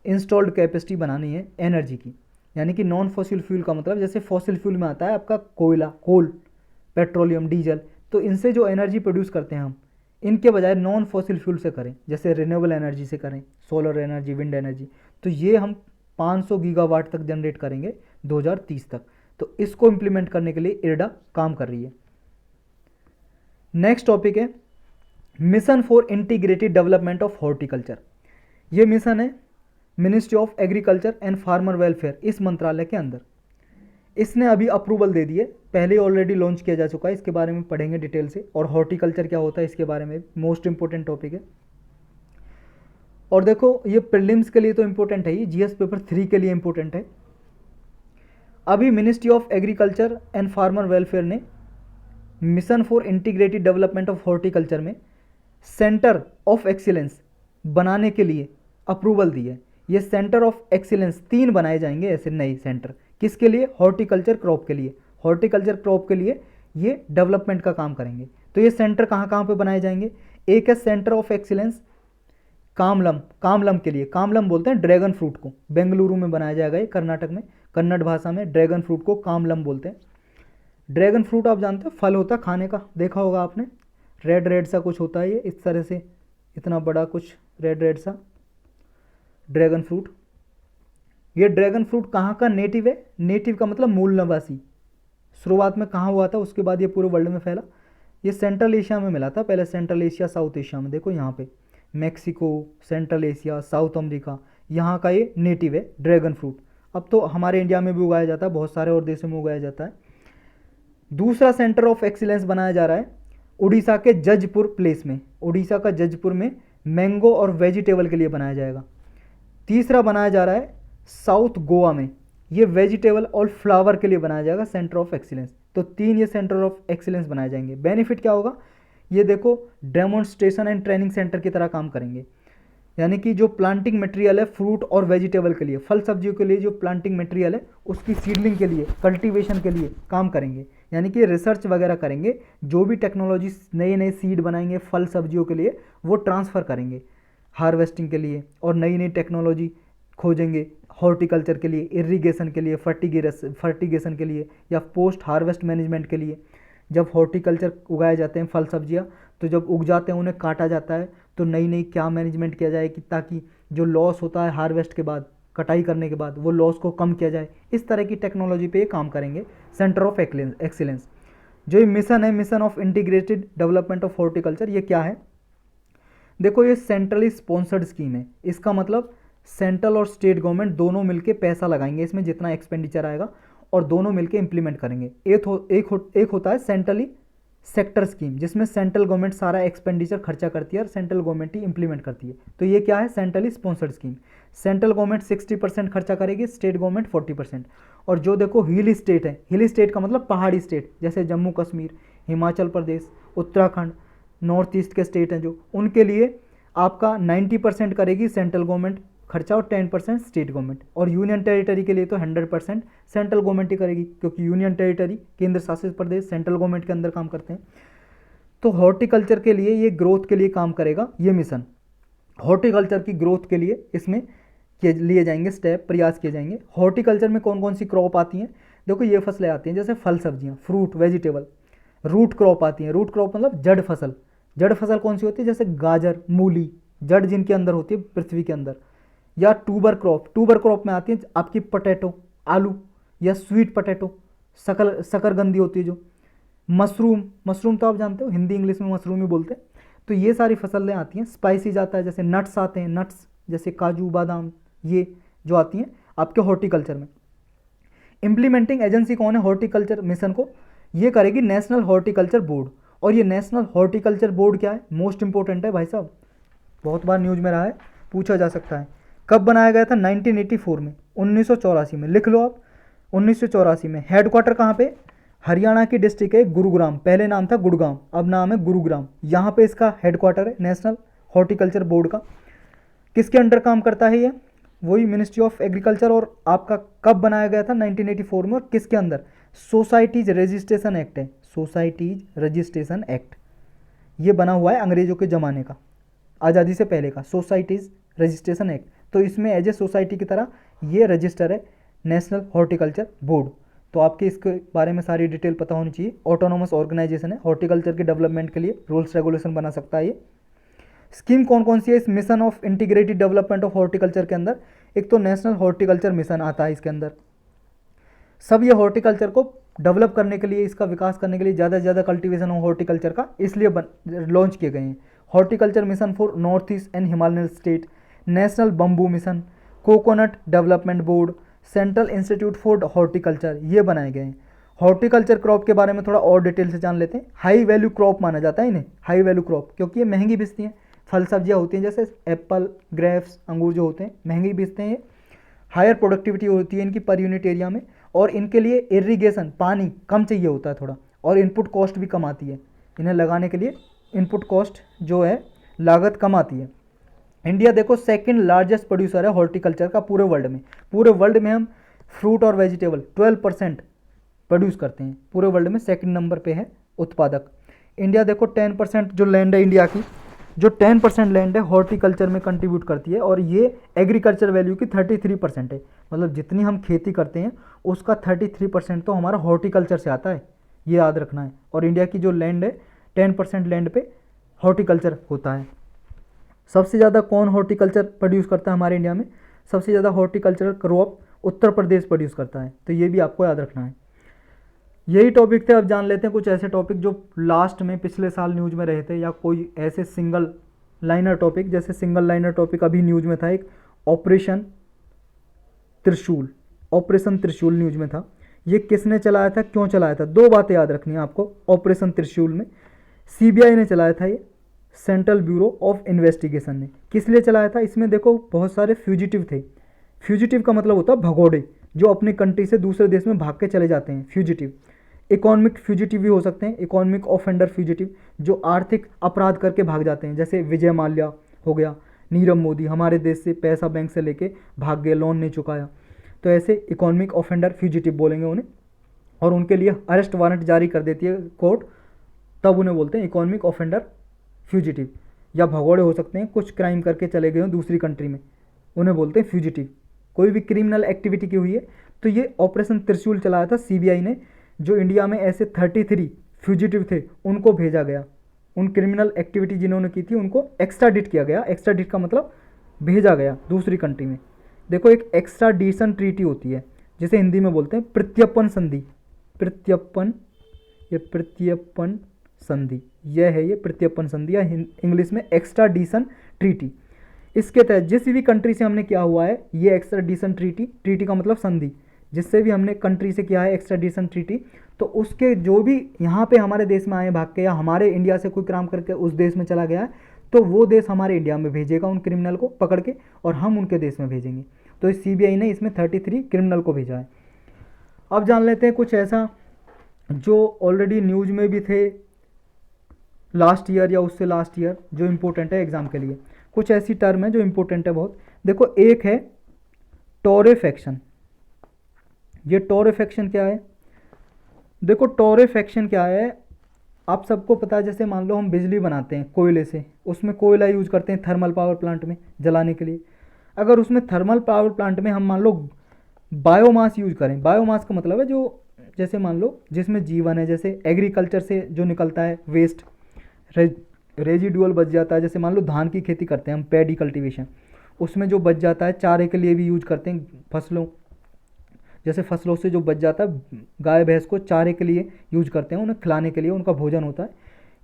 installed capacity बनानी है एनर्जी की। यानी कि नॉन फॉसिल फ्यूल का मतलब जैसे फॉसिल फ्यूल में आता है आपका कोयला, कोल, पेट्रोलियम, डीजल, तो इनसे जो एनर्जी प्रोड्यूस करते हैं हम, इनके बजाय नॉन फॉसिल फ्यूल से करें, जैसे रिन्यूएबल एनर्जी से करें, सोलर एनर्जी, विंड एनर्जी, तो ये हम 500 गीगावाट तक जनरेट करेंगे 2030 तक। तो इसको इम्प्लीमेंट करने के लिए इरडा काम कर रही है। नेक्स्ट टॉपिक है mission for integrated development of horticulture. ये मिशन है ministry of agriculture and farmer welfare, इस मंत्रालय के अंदर। इसने अभी अप्रूवल दे दी है, पहले ऑलरेडी लॉन्च किया जा चुका है, इसके बारे में पढ़ेंगे डिटेल से, और हॉर्टिकल्चर क्या होता है इसके बारे में मोस्ट इंपॉर्टेंट टॉपिक है। और देखो ये प्रीलिम्स के लिए तो इंपॉर्टेंट है ही, जीएस पेपर 3 के लिए इंपॉर्टेंट है। अभी ministry of agriculture and farmer welfare ने mission for integrated development of horticulture में सेंटर ऑफ एक्सीलेंस बनाने के लिए अप्रूवल दी है। ये सेंटर ऑफ एक्सीलेंस 3 बनाए जाएंगे ऐसे नए सेंटर, किसके लिए, हॉर्टिकल्चर क्रॉप के लिए। हॉर्टिकल्चर क्रॉप के लिए ये डेवलपमेंट का काम करेंगे। तो ये सेंटर कहाँ कहाँ पे बनाए जाएंगे, एक है सेंटर ऑफ एक्सीलेंस कामलम के लिए, कामलम बोलते हैं ड्रैगन फ्रूट को, बेंगलुरु में बनाया जाएगा ये, कर्नाटक में, कन्नड़ भाषा में ड्रैगन फ्रूट को कामलम बोलते हैं। ड्रैगन फ्रूट आप जानते हो फल होता है खाने का, देखा होगा आपने, रेड रेड सा कुछ होता है ये, इस तरह से इतना बड़ा कुछ रेड रेड सा ड्रैगन फ्रूट। ये ड्रैगन फ्रूट कहाँ का नेटिव है, नेटिव का मतलब मूल निवासी, शुरुआत में कहाँ हुआ था, उसके बाद ये पूरे वर्ल्ड में फैला। ये सेंट्रल एशिया में मिला था पहले, सेंट्रल एशिया, साउथ एशिया में, देखो यहाँ पे Mexico, central Asia, south America, यहाँ का ये नेटिव है ड्रैगन फ्रूट। अब तो हमारे इंडिया में भी उगाया जाता है, बहुत सारे और देशों में उगाया जाता है। दूसरा सेंटर ऑफ एक्सीलेंस बनाया जा रहा है उड़ीसा के जजपुर प्लेस में, उड़ीसा का जजपुर में मैंगो और वेजिटेबल के लिए बनाया जाएगा। तीसरा बनाया जा रहा है साउथ गोवा में, ये वेजिटेबल और फ्लावर के लिए बनाया जाएगा सेंटर ऑफ एक्सीलेंस। तो 3 ये सेंटर ऑफ एक्सीलेंस बनाए जाएंगे। बेनिफिट क्या होगा, ये देखो डेमोन्स्ट्रेशन एंड ट्रेनिंग सेंटर की तरह काम करेंगे। यानी कि जो प्लांटिंग मटेरियल है फ्रूट और वेजिटेबल के लिए, फल सब्जियों के लिए जो प्लांटिंग मटेरियल है उसकी सीडलिंग के लिए, कल्टीवेशन के लिए काम करेंगे। यानी कि रिसर्च वगैरह करेंगे, जो भी टेक्नोलॉजी नए नए सीड बनाएंगे फल सब्जियों के लिए वो ट्रांसफ़र करेंगे हार्वेस्टिंग के लिए, और नई नई टेक्नोलॉजी खोजेंगे हॉर्टिकल्चर के लिए, इरिगेशन के लिए, फर्टिगेशन के लिए, या पोस्ट हार्वेस्ट मैनेजमेंट के लिए। जब हॉर्टिकल्चर उगाए जाते हैं फल सब्जियां, तो जब उग जाते हैं उन्हें काटा जाता है, तो नई नई क्या मैनेजमेंट किया जाए कि ताकि जो लॉस होता है हार्वेस्ट के बाद, कटाई करने के बाद, वो लॉस को कम किया जाए। इस तरह की टेक्नोलॉजी पे ये काम करेंगे सेंटर ऑफ एक्सीलेंस। जो ये मिशन है, mission of integrated development of horticulture, ये क्या है? देखो ये सेंट्रली स्पॉन्सर्ड स्कीम है। इसका मतलब सेंट्रल और स्टेट गवर्नमेंट दोनों मिलके पैसा लगाएंगे इसमें, जितना एक्सपेंडिचर आएगा, और दोनों मिलके इंप्लीमेंट करेंगे। एक होता है सेंट्रली सेक्टर स्कीम, जिसमें सेंट्रल गवर्नमेंट सारा एक्सपेंडिचर खर्चा करती है और सेंट्रल गवर्नमेंट ही इंप्लीमेंट करती है। तो ये क्या है? Centrally sponsored scheme. Central government 60% खर्चा करेगी, स्टेट गवर्नमेंट 40%। और जो देखो हिल स्टेट है, हिल स्टेट का मतलब पहाड़ी स्टेट, जैसे जम्मू कश्मीर, हिमाचल प्रदेश, उत्तराखंड, नॉर्थ ईस्ट के स्टेट हैं जो, उनके लिए आपका 90% करेगी सेंट्रल गवर्नमेंट खर्चा और 10% स्टेट गवर्नमेंट। और यूनियन टेरिटरी के लिए तो 100% सेंट्रल गवर्नमेंट ही करेगी, क्योंकि यूनियन टेरिटरी केंद्र शासित प्रदेश सेंट्रल गवर्नमेंट के अंदर काम करते हैं। तो हॉर्टिकल्चर के लिए ये ग्रोथ के लिए काम करेगा ये मिशन। हॉर्टिकल्चर की ग्रोथ के लिए इसमें लिए जाएंगे स्टेप, प्रयास किए जाएंगे। हॉर्टिकल्चर में कौन कौन सी क्रॉप आती हैं? देखो ये फसलें आती हैं जैसे फल सब्जियां, फ्रूट, वेजिटेबल। रूट क्रॉप आती हैं, रूट क्रॉप मतलब जड़ फसल। जड़ फसल कौन सी होती है? जैसे गाजर, मूली, जड़ जिनके अंदर होती है पृथ्वी के अंदर। या ट्यूबर क्रॉप, ट्यूबर क्रॉप में आती है आपकी पोटैटो, आलू, या स्वीट पोटैटो, शकरकंदी होती है जो। मशरूम, मशरूम तो आप जानते हो, हिंदी इंग्लिश में मशरूम ही बोलते हैं। तो ये सारी फसलें आती हैं। स्पाइसीज आता है, जैसे नट्स आते हैं, नट्स जैसे काजू, बादाम, ये जो आती हैं आपके हॉर्टिकल्चर में। इम्प्लीमेंटिंग एजेंसी कौन है हॉर्टिकल्चर मिशन को? ये करेगी नेशनल हॉर्टिकल्चर बोर्ड। और ये नेशनल हॉर्टिकल्चर बोर्ड क्या है? मोस्ट इंपॉर्टेंट है भाई साहब, बहुत बार न्यूज़ में रहा है, पूछा जा सकता है। कब बनाया गया था? 1984 में, 1984 में। लिख लो आप, 1984 में। हेडक्वार्टर कहाँ पे? हरियाणा की डिस्ट्रिक्ट है गुरुग्राम। पहले नाम था गुड़गांव, अब नाम है गुरुग्राम। यहाँ पे इसका हेडक्वार्टर है नेशनल हॉर्टिकल्चर बोर्ड का। किसके अंडर काम करता है ये? वही मिनिस्ट्री ऑफ एग्रीकल्चर। और आपका कब बनाया गया था? 1984 में। और किसके अंदर? सोसाइटीज रजिस्ट्रेशन एक्ट है, सोसाइटीज रजिस्ट्रेशन एक्ट। ये बना हुआ है अंग्रेजों के ज़माने का, आज़ादी से पहले का सोसाइटीज रजिस्ट्रेशन एक्ट। तो इसमें एज ए सोसाइटी की तरह ये रजिस्टर है नेशनल हॉर्टिकल्चर बोर्ड। तो आपके इसके बारे में सारी डिटेल पता होनी चाहिए। ऑटोनोमस ऑर्गेनाइजेशन है, हॉर्टिकल्चर के डेवलपमेंट के लिए रूल्स रेगुलेशन बना सकता है ये। स्कीम कौन कौन सी है इस mission of integrated development of horticulture के अंदर? एक तो नेशनल हॉर्टिकल्चर मिशन आता है इसके अंदर। सब ये हॉर्टिकल्चर को डेवलप करने के लिए, इसका विकास करने के लिए, ज़्यादा से ज़्यादा कल्टीवेशन हो हॉर्टिकल्चर का, इसलिए लॉन्च किए गए हैं। Horticulture mission for north east and Himalayan state, national bamboo mission, coconut development board, central institute for horticulture, ये बनाए गए हैं। हॉर्टिकल्चर क्रॉप के बारे में थोड़ा और डिटेल से जान लेते हैं। हाई वैल्यू क्रॉप माना जाता है इन्हें, हाई वैल्यू क्रॉप, क्योंकि ये महंगी बिकती हैं। फल सब्जियाँ होती हैं जैसे एप्पल, ग्रेप्स, अंगूर जो होते हैं महंगी बिकते हैं ये। हायर प्रोडक्टिविटी होती है इनकी पर यूनिट एरिया में, और इनके लिए इरिगेशन, पानी कम चाहिए होता है थोड़ा, और इनपुट कॉस्ट भी कम आती है। इन्हें लगाने के लिए इनपुट कॉस्ट जो है, लागत कम आती है। इंडिया देखो सेकंड लार्जेस्ट प्रोड्यूसर है हॉर्टिकल्चर का पूरे वर्ल्ड में। पूरे वर्ल्ड में हम फ्रूट और वेजिटेबल 12% प्रोड्यूस करते हैं, पूरे वर्ल्ड में सेकंड नंबर पे है उत्पादक। इंडिया देखो 10% जो लैंड है इंडिया की, जो 10% लैंड है हॉर्टिकल्चर में कंट्रीब्यूट करती है, और ये एग्रीकल्चर वैल्यू की 33% है। मतलब जितनी हम खेती करते हैं उसका 33% तो हमारा हॉर्टिकल्चर से आता है, ये याद रखना है। और इंडिया की जो लैंड है 10% लैंड पे हॉर्टिकल्चर होता है। सबसे ज़्यादा कौन हॉर्टिकल्चर प्रोड्यूस करता है हमारे इंडिया में? सबसे ज़्यादा horticulture crop Uttar Pradesh produce करता है, तो ये भी आपको याद रखना है। यही टॉपिक थे। अब जान लेते हैं कुछ ऐसे टॉपिक जो लास्ट में पिछले साल न्यूज़ में रहे थे, या कोई ऐसे सिंगल लाइनर टॉपिक। जैसे सिंगल लाइनर टॉपिक अभी न्यूज़ में था एक, ऑपरेशन त्रिशूल। ऑपरेशन त्रिशूल न्यूज़ में था। ये किसने चलाया था, क्यों चलाया था? दो बातें याद रखनी है आपको ऑपरेशन त्रिशूल में। सीबीआई ने चलाया था ये, सेंट्रल ब्यूरो ऑफ इन्वेस्टिगेशन ने। किस लिए चलाया था? इसमें देखो बहुत सारे फ्यूजिटिव थे। फ्यूजिटिव का मतलब होता है भगोड़े, जो अपनी कंट्री से दूसरे देश में भाग के चले जाते हैं, फ्यूजिटिव। इकोनॉमिक फ्यूजिटिव भी हो सकते हैं, इकोनॉमिक ऑफेंडर फ्यूजिटिव, जो आर्थिक अपराध करके भाग जाते हैं, जैसे विजय माल्या हो गया, नीरव मोदी हमारे देश से पैसा बैंक से लेके भाग गए, लोन नहीं चुकाया, तो ऐसे इकोनॉमिक ऑफेंडर फ्यूजिटिव बोलेंगे उन्हें, और उनके लिए अरेस्ट वारंट जारी कर देती है कोर्ट, तब उन्हें बोलते हैं इकोनॉमिक ऑफेंडर फ्यूजिटिव। या भगौड़े हो सकते हैं, कुछ क्राइम करके चले गए हों दूसरी कंट्री में, उन्हें बोलते हैं फ्यूजिटिव। कोई भी क्रिमिनल एक्टिविटी की हुई है, तो ये ऑपरेशन त्रिशूल चलाया था सीबीआई ने, जो इंडिया में ऐसे 33 फ्यूजिटिव थे उनको भेजा गया, उन क्रिमिनल एक्टिविटी जिन्होंने की थी उनको एक्स्ट्राडिट किया गया। एक्स्ट्राडिट का मतलब भेजा गया दूसरी कंट्री में। देखो एक एक्स्ट्राडिशन ट्रीटी होती है जिसे हिंदी में बोलते हैं प्रत्यर्पण संधि, प्रत्यर्पण, ये प्रत्यर्पण संधि, यह है ये प्रत्यर्पण संधि, या इंग्लिश में एक्स्ट्राडिशन ट्रीटी। इसके तहत जिस भी कंट्री से हमने किया हुआ है ये एक्स्ट्राडिशन ट्रीटी, ट्रीटी का मतलब संधि, जिससे भी हमने कंट्री से किया है एक्स्ट्राडिशन ट्रीटी, तो उसके जो भी यहाँ पे हमारे देश में आए भाग के, या हमारे इंडिया से कोई क्राइम करके उस देश में चला गया है, तो वो देश हमारे इंडिया में भेजेगा उन क्रिमिनल को पकड़ के, और हम उनके देश में भेजेंगे। तो इस सीबीआई ने इसमें 33 क्रिमिनल को भेजा है। अब जान लेते हैं कुछ ऐसा जो ऑलरेडी न्यूज में भी थे लास्ट ईयर या उससे लास्ट ईयर, जो इम्पोर्टेंट है एग्जाम के लिए। कुछ ऐसी टर्म है जो इम्पोर्टेंट है बहुत। देखो एक है टोरेफैक्शन। ये टोरेफैक्शन क्या है? देखो टोरेफैक्शन क्या है, आप सबको पता है, जैसे मान लो हम बिजली बनाते हैं कोयले से, उसमें कोयला यूज करते हैं थर्मल पावर प्लांट में जलाने के लिए। अगर उसमें थर्मल पावर प्लांट में हम मान लो बायोमास यूज करें, बायोमास का मतलब है जो, जैसे मान लो जिसमें जीवन है, जैसे एग्रीकल्चर से जो निकलता है वेस्ट, रेजिडुअल बच जाता है, जैसे मान लो धान की खेती करते हैं हम, पैडी कल्टीवेशन, उसमें जो बच जाता है चारे के लिए भी यूज करते हैं, फसलों, जैसे फसलों से जो बच जाता है गाय भैंस को चारे के लिए यूज करते हैं, उन्हें खिलाने के लिए, उनका भोजन होता है।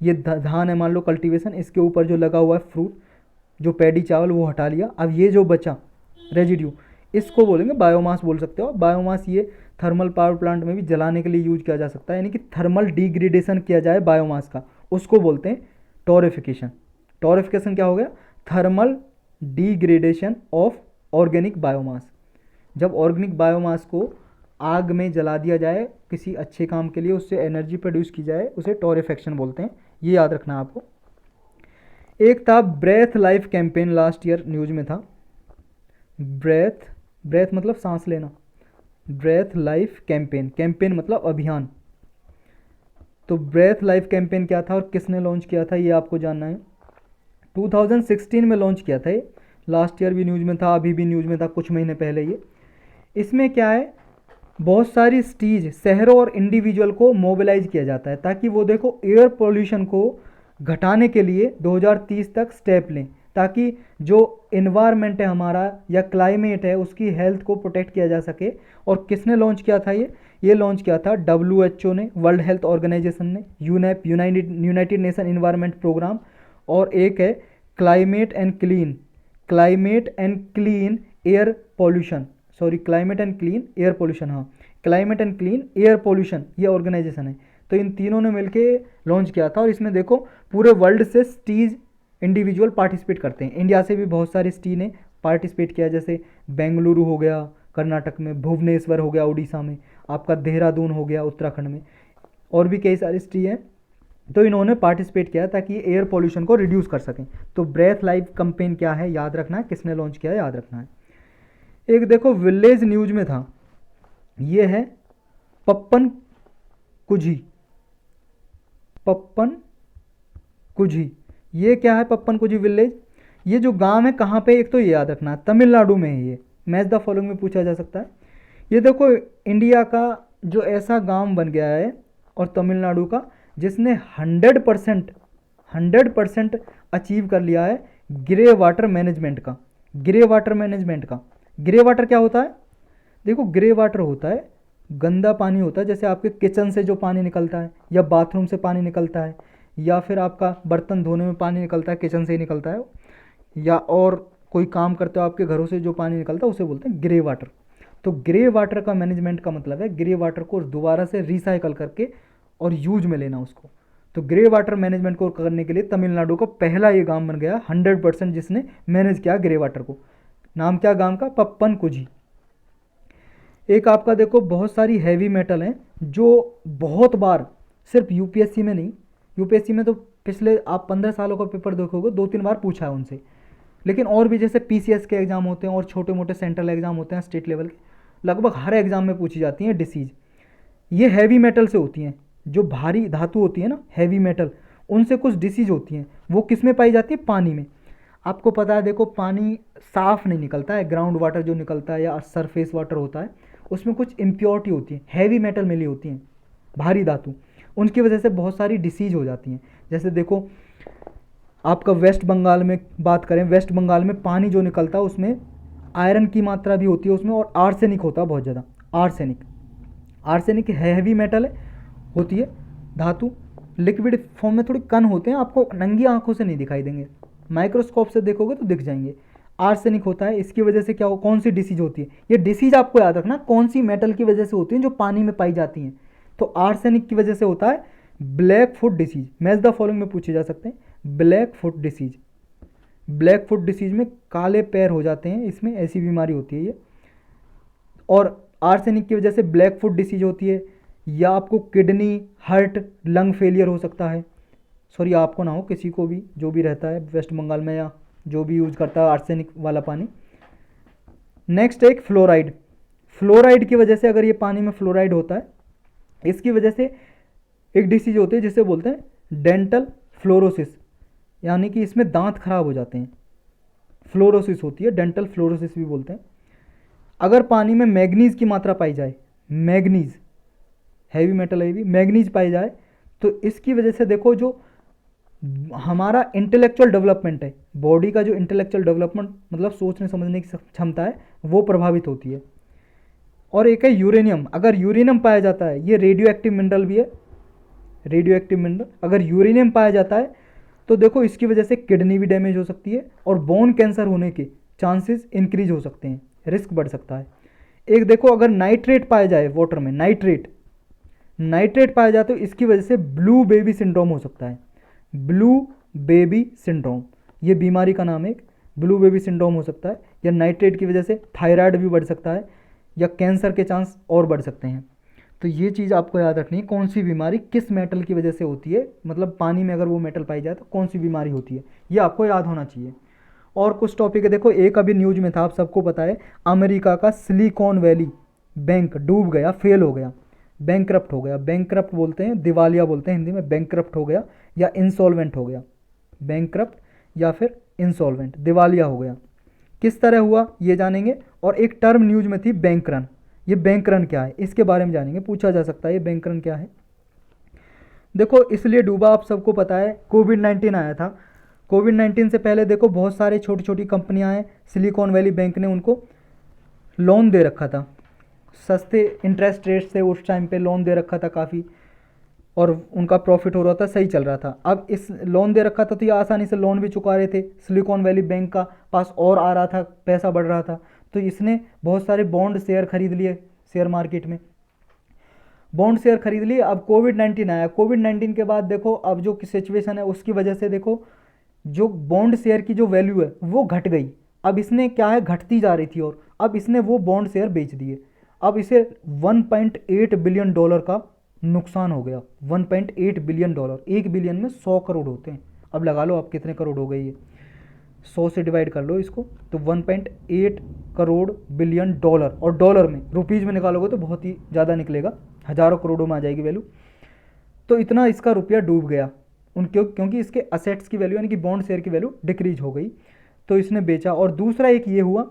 ये धान है मान लो कल्टीवेशन, इसके ऊपर जो लगा हुआ है फ्रूट, जो पैडी चावल, वो हटा लिया। अब ये जो बचा रेजिड्यू, इसको बोलेंगे बायोमास बोल सकते हो। बायोमास ये थर्मल पावर प्लांट में भी जलाने के लिए यूज किया जा सकता है, यानी कि थर्मल डिग्रेडेशन किया जाए बायोमास का, उसको बोलते हैं टोरिफिकेशन। टोरिफिकेशन क्या हो गया? Thermal degradation of organic biomass. जब ऑर्गेनिक बायोमास को आग में जला दिया जाए किसी अच्छे काम के लिए, उससे एनर्जी प्रोड्यूस की जाए, उसे टोरिफिकेशन बोलते हैं। ये याद रखना है आपको। एक था breathe life campaign, last year news में था। ब्रेथ, ब्रेथ मतलब सांस लेना, ब्रेथ लाइफ कैंपेन, कैंपेन मतलब अभियान। तो ब्रेथ लाइफ कैंपेन क्या था और किसने लॉन्च किया था, ये आपको जानना है। 2016 में लॉन्च किया था ये, लास्ट ईयर भी न्यूज में था, अभी भी न्यूज में था कुछ महीने पहले ये। इसमें क्या है, बहुत सारी सिटीज, शहरों और इंडिविजुअल को मोबिलाइज किया जाता है ताकि वो देखो एयर पोल्यूशन को घटाने के लिए 2030 तक स्टेप लें, ताकि जो इन्वायरमेंट है हमारा या क्लाइमेट है उसकी हेल्थ को प्रोटेक्ट किया जा सके। और किसने लॉन्च किया था ये लॉन्च किया था WHO ने, वर्ल्ड हेल्थ ऑर्गेनाइजेशन ने, UNEP, United Nation environment programme, और एक है climate and clean, climate and clean air pollution, sorry climate and clean air pollution, हाँ climate and clean air pollution ये ऑर्गेनाइजेशन है। तो इन तीनों ने मिलके लॉन्च किया था, और इसमें देखो पूरे वर्ल्ड से सिटीज इंडिविजुअल पार्टिसिपेट करते हैं। इंडिया से भी बहुत सारी सिटी ने पार्टिसिपेट किया, जैसे बेंगलुरु हो गया कर्नाटक में, भुवनेश्वर हो गया उड़ीसा में, आपका देहरादून हो गया उत्तराखंड में, और भी कई सारी सिटी हैं। तो इन्होंने पार्टिसिपेट किया ताकि एयर पॉल्यूशन को रिड्यूस कर सकें। तो ब्रेथ लाइफ कैंपेन क्या है याद रखना है, किसने लॉन्च किया है याद रखना है। एक देखो विलेज न्यूज में था, ये है पप्पन कुझी, पप्पन कुझी, ये क्या है पप्पन कुझी विलेज? ये जो गांव है कहाँ पे, एक तो ये याद रखना है तमिलनाडु में है ये, मैच द फॉलोइंग में पूछा जा सकता है। ये देखो इंडिया का जो ऐसा गांव बन गया है और तमिलनाडु का जिसने 100% अचीव कर लिया है ग्रे वाटर मैनेजमेंट का। ग्रे वाटर मैनेजमेंट का, ग्रे वाटर क्या होता है? देखो ग्रे वाटर होता है गंदा पानी होता है, जैसे आपके किचन से जो पानी निकलता है या बाथरूम से पानी निकलता है या फिर आपका बर्तन धोने में पानी निकलता है, किचन से ही निकलता है, या और कोई काम करते हो आपके घरों से जो पानी निकलता है उसे बोलते हैं ग्रे वाटर। तो ग्रे वाटर का मैनेजमेंट का मतलब है ग्रे वाटर को दोबारा से रिसाइकल करके और यूज में लेना उसको। तो ग्रे वाटर मैनेजमेंट को करने के लिए तमिलनाडु का पहला ये गांव बन गया 100% जिसने मैनेज किया ग्रे वाटर को। नाम क्या गांव का? पप्पन कुझी। एक आपका देखो बहुत सारी हैवी मेटल हैं जो बहुत बार, सिर्फ यूपीएससी में नहीं, यूपीएससी में तो पिछले आप 15 सालों का पेपर देखोगे 2-3 बार पूछा है उनसे। लेकिन और भी जैसे पीसीएस के एग्ज़ाम होते हैं और छोटे मोटे सेंट्रल एग्ज़ाम होते हैं स्टेट लेवल के, लगभग हर एग्ज़ाम में पूछी जाती हैं डिसीज। ये हैवी मेटल से होती हैं, जो भारी धातु होती है ना हैवी मेटल, उनसे कुछ डिसीज होती हैं। वो किस में पाई जाती है? पानी में। आपको पता है देखो पानी साफ नहीं निकलता है, ग्राउंड वाटर जो निकलता है या सरफेस वाटर होता है उसमें कुछ इम्प्योरिटी होती है, हैवी मेटल मिली होती हैं, भारी धातु। उनकी वजह से बहुत सारी डिसीज हो जाती हैं। जैसे देखो आपका वेस्ट बंगाल में बात करें, वेस्ट बंगाल में पानी जो निकलता है उसमें आयरन की मात्रा भी होती है उसमें, और आर्सेनिक होता है बहुत ज़्यादा। आर्सेनिक, आर्सेनिक हैवी मेटल है, होती है धातु, लिक्विड फॉर्म में थोड़ी कण होते हैं, आपको नंगी आंखों से नहीं दिखाई देंगे, माइक्रोस्कोप से देखोगे तो दिख जाएंगे। आर्सेनिक होता है, इसकी वजह से क्या हो, कौन सी डिसीज होती है, ये डिसीज आपको याद रखना कौन सी मेटल की वजह से होती है जो पानी में पाई जाती हैं। तो आर्सेनिक की वजह से होता है black foot disease. Match the following में पूछे जा सकते हैं। Black foot disease, black foot disease में काले पैर हो जाते हैं, इसमें ऐसी बीमारी होती है ये। और आर्सेनिक की वजह से ब्लैक फुट डिसीज होती है, या आपको किडनी, हार्ट, लंग फेलियर हो सकता है। सॉरी आपको ना हो, किसी को भी जो भी रहता है वेस्ट बंगाल में या जो भी यूज करता है आर्सेनिक वाला पानी। नेक्स्ट एक फ्लोराइड। फ्लोराइड की वजह से, अगर ये पानी में फ्लोराइड होता है, इसकी वजह से एक डिसीज होती है जिसे बोलते हैं डेंटल फ्लोरोसिस, यानी कि इसमें दांत खराब हो जाते हैं, फ्लोरोसिस होती है, डेंटल फ्लोरोसिस भी बोलते हैं। अगर पानी में मैग्नीज की मात्रा पाई जाए, मैग्नीज हैवी मेटल है भी, मैग्नीज पाई जाए तो इसकी वजह से देखो जो हमारा इंटेलेक्चुअल डेवलपमेंट है, बॉडी का जो इंटेलेक्चुअल डेवलपमेंट मतलब सोचने समझने की क्षमता है वो प्रभावित होती है। और एक है यूरेनियम। अगर यूरेनियम पाया जाता है, ये रेडियो एक्टिव मिनरल भी है, रेडियो एक्टिव मिनरल, अगर यूरेनियम पाया जाता है तो देखो इसकी वजह से किडनी भी डैमेज हो सकती है और बोन कैंसर होने के चांसेस इंक्रीज हो सकते हैं, रिस्क बढ़ सकता है। एक देखो अगर नाइट्रेट पाया जाए वाटर में, नाइट्रेट, नाइट्रेट पाया जाए तो इसकी वजह से ब्लू बेबी सिंड्रोम हो सकता है। ब्लू बेबी सिंड्रोम, ये बीमारी का नाम है, एक ब्लू बेबी सिंड्रोम हो सकता है। या नाइट्रेट की वजह से थायराइड भी बढ़ सकता है, या कैंसर के चांस और बढ़ सकते हैं। तो ये चीज़ आपको याद रखनी है, कौन सी बीमारी किस मेटल की वजह से होती है, मतलब पानी में अगर वो मेटल पाई जाए तो कौन सी बीमारी होती है, ये आपको याद होना चाहिए। और कुछ टॉपिक है देखो, एक अभी न्यूज में था, आप सबको पता है, अमेरिका का सिलिकॉन वैली बैंक डूब गया, फेल हो गया, बैंकक्रप्ट हो गया। बैंकक्रप्ट बोलते हैं, दिवालिया बोलते हैं हिंदी में, बैंकक्रप्ट हो गया या इंसॉल्वेंट हो गया, बैंकक्रप्ट या फिर इंसॉल्वेंट, दिवालिया हो गया। किस तरह हुआ ये जानेंगे। और एक टर्म न्यूज में थी बैंक रन, ये बैंक रन क्या है इसके बारे में जानेंगे, पूछा जा सकता है ये बैंक रन क्या है। देखो इसलिए डूबा, आप सबको पता है कोविड-19 आया था। कोविड-19 से पहले देखो बहुत सारे छोटी छोटी कंपनियां हैं, सिलिकॉन वैली बैंक ने उनको लोन दे रखा था, सस्ते इंटरेस्ट रेट से उस टाइम पे लोन दे रखा था काफ़ी, और उनका प्रॉफिट हो रहा था, सही चल रहा था। अब इस लोन दे रखा था तो ये आसानी से लोन भी चुका रहे थे, सिलिकॉन वैली बैंक का पास और आ रहा था, पैसा बढ़ रहा था, तो इसने बहुत सारे बॉन्ड शेयर खरीद लिए, शेयर मार्केट में बॉन्ड शेयर खरीद लिए। अब कोविड-19 आया, कोविड-19 के बाद देखो अब जो सिचुएशन है उसकी वजह से देखो जो बॉन्ड शेयर की जो वैल्यू है वो घट गई। अब इसने क्या है, घटती जा रही थी, और अब इसने वो बॉन्ड शेयर बेच दिए। अब इसे 1.8 बिलियन डॉलर का नुकसान हो गया। 1.8 बिलियन डॉलर, 1 बिलियन में 100 करोड़ होते हैं, अब लगा लो आप कितने करोड़ हो गए, ये 100 से डिवाइड कर लो इसको, तो 1.8 करोड़ बिलियन डॉलर, और डॉलर में रुपीज़ में निकालोगे तो बहुत ही ज़्यादा निकलेगा, हज़ारों करोड़ों में आ जाएगी वैल्यू। तो इतना इसका रुपया डूब गया उनके, क्योंकि इसके असेट्स की वैल्यू यानी कि बॉन्ड शेयर की वैल्यू डिक्रीज हो गई, तो इसने बेचा। और दूसरा एक ये हुआ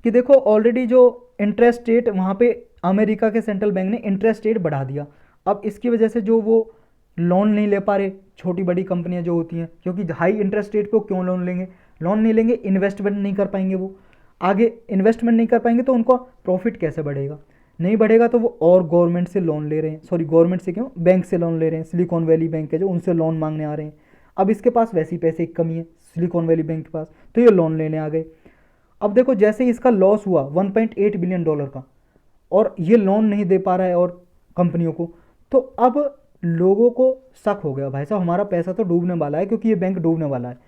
कि देखो ऑलरेडी जो इंटरेस्ट रेट वहाँ पे अमेरिका के सेंट्रल बैंक ने इंटरेस्ट रेट बढ़ा दिया। अब इसकी वजह से जो वो लोन नहीं ले पा रहे छोटी बड़ी कंपनियां जो होती हैं, क्योंकि हाई इंटरेस्ट रेट पे क्यों लोन लेंगे, लोन नहीं लेंगे, इन्वेस्टमेंट नहीं कर पाएंगे, वो आगे इन्वेस्टमेंट नहीं कर पाएंगे तो उनका प्रॉफिट कैसे बढ़ेगा, नहीं बढ़ेगा, तो वो और गवर्नमेंट से लोन ले रहे हैं, सॉरी गवर्नमेंट से क्यों, बैंक से लोन ले रहे हैं, सिलिकॉन वैली बैंक है जो, उनसे लोन मांगने आ रहे हैं। अब इसके पास वैसे ही पैसे की कमी है सिलिकॉन वैली बैंक के पास, तो ये लोन लेने आ गए। अब देखो जैसे ही इसका लॉस हुआ 1.8 बिलियन डॉलर का, और ये लोन नहीं दे पा रहा है और कंपनियों को, तो अब लोगों को शक हो गया, भाई साहब हमारा पैसा तो डूबने वाला है, क्योंकि ये बैंक डूबने वाला है।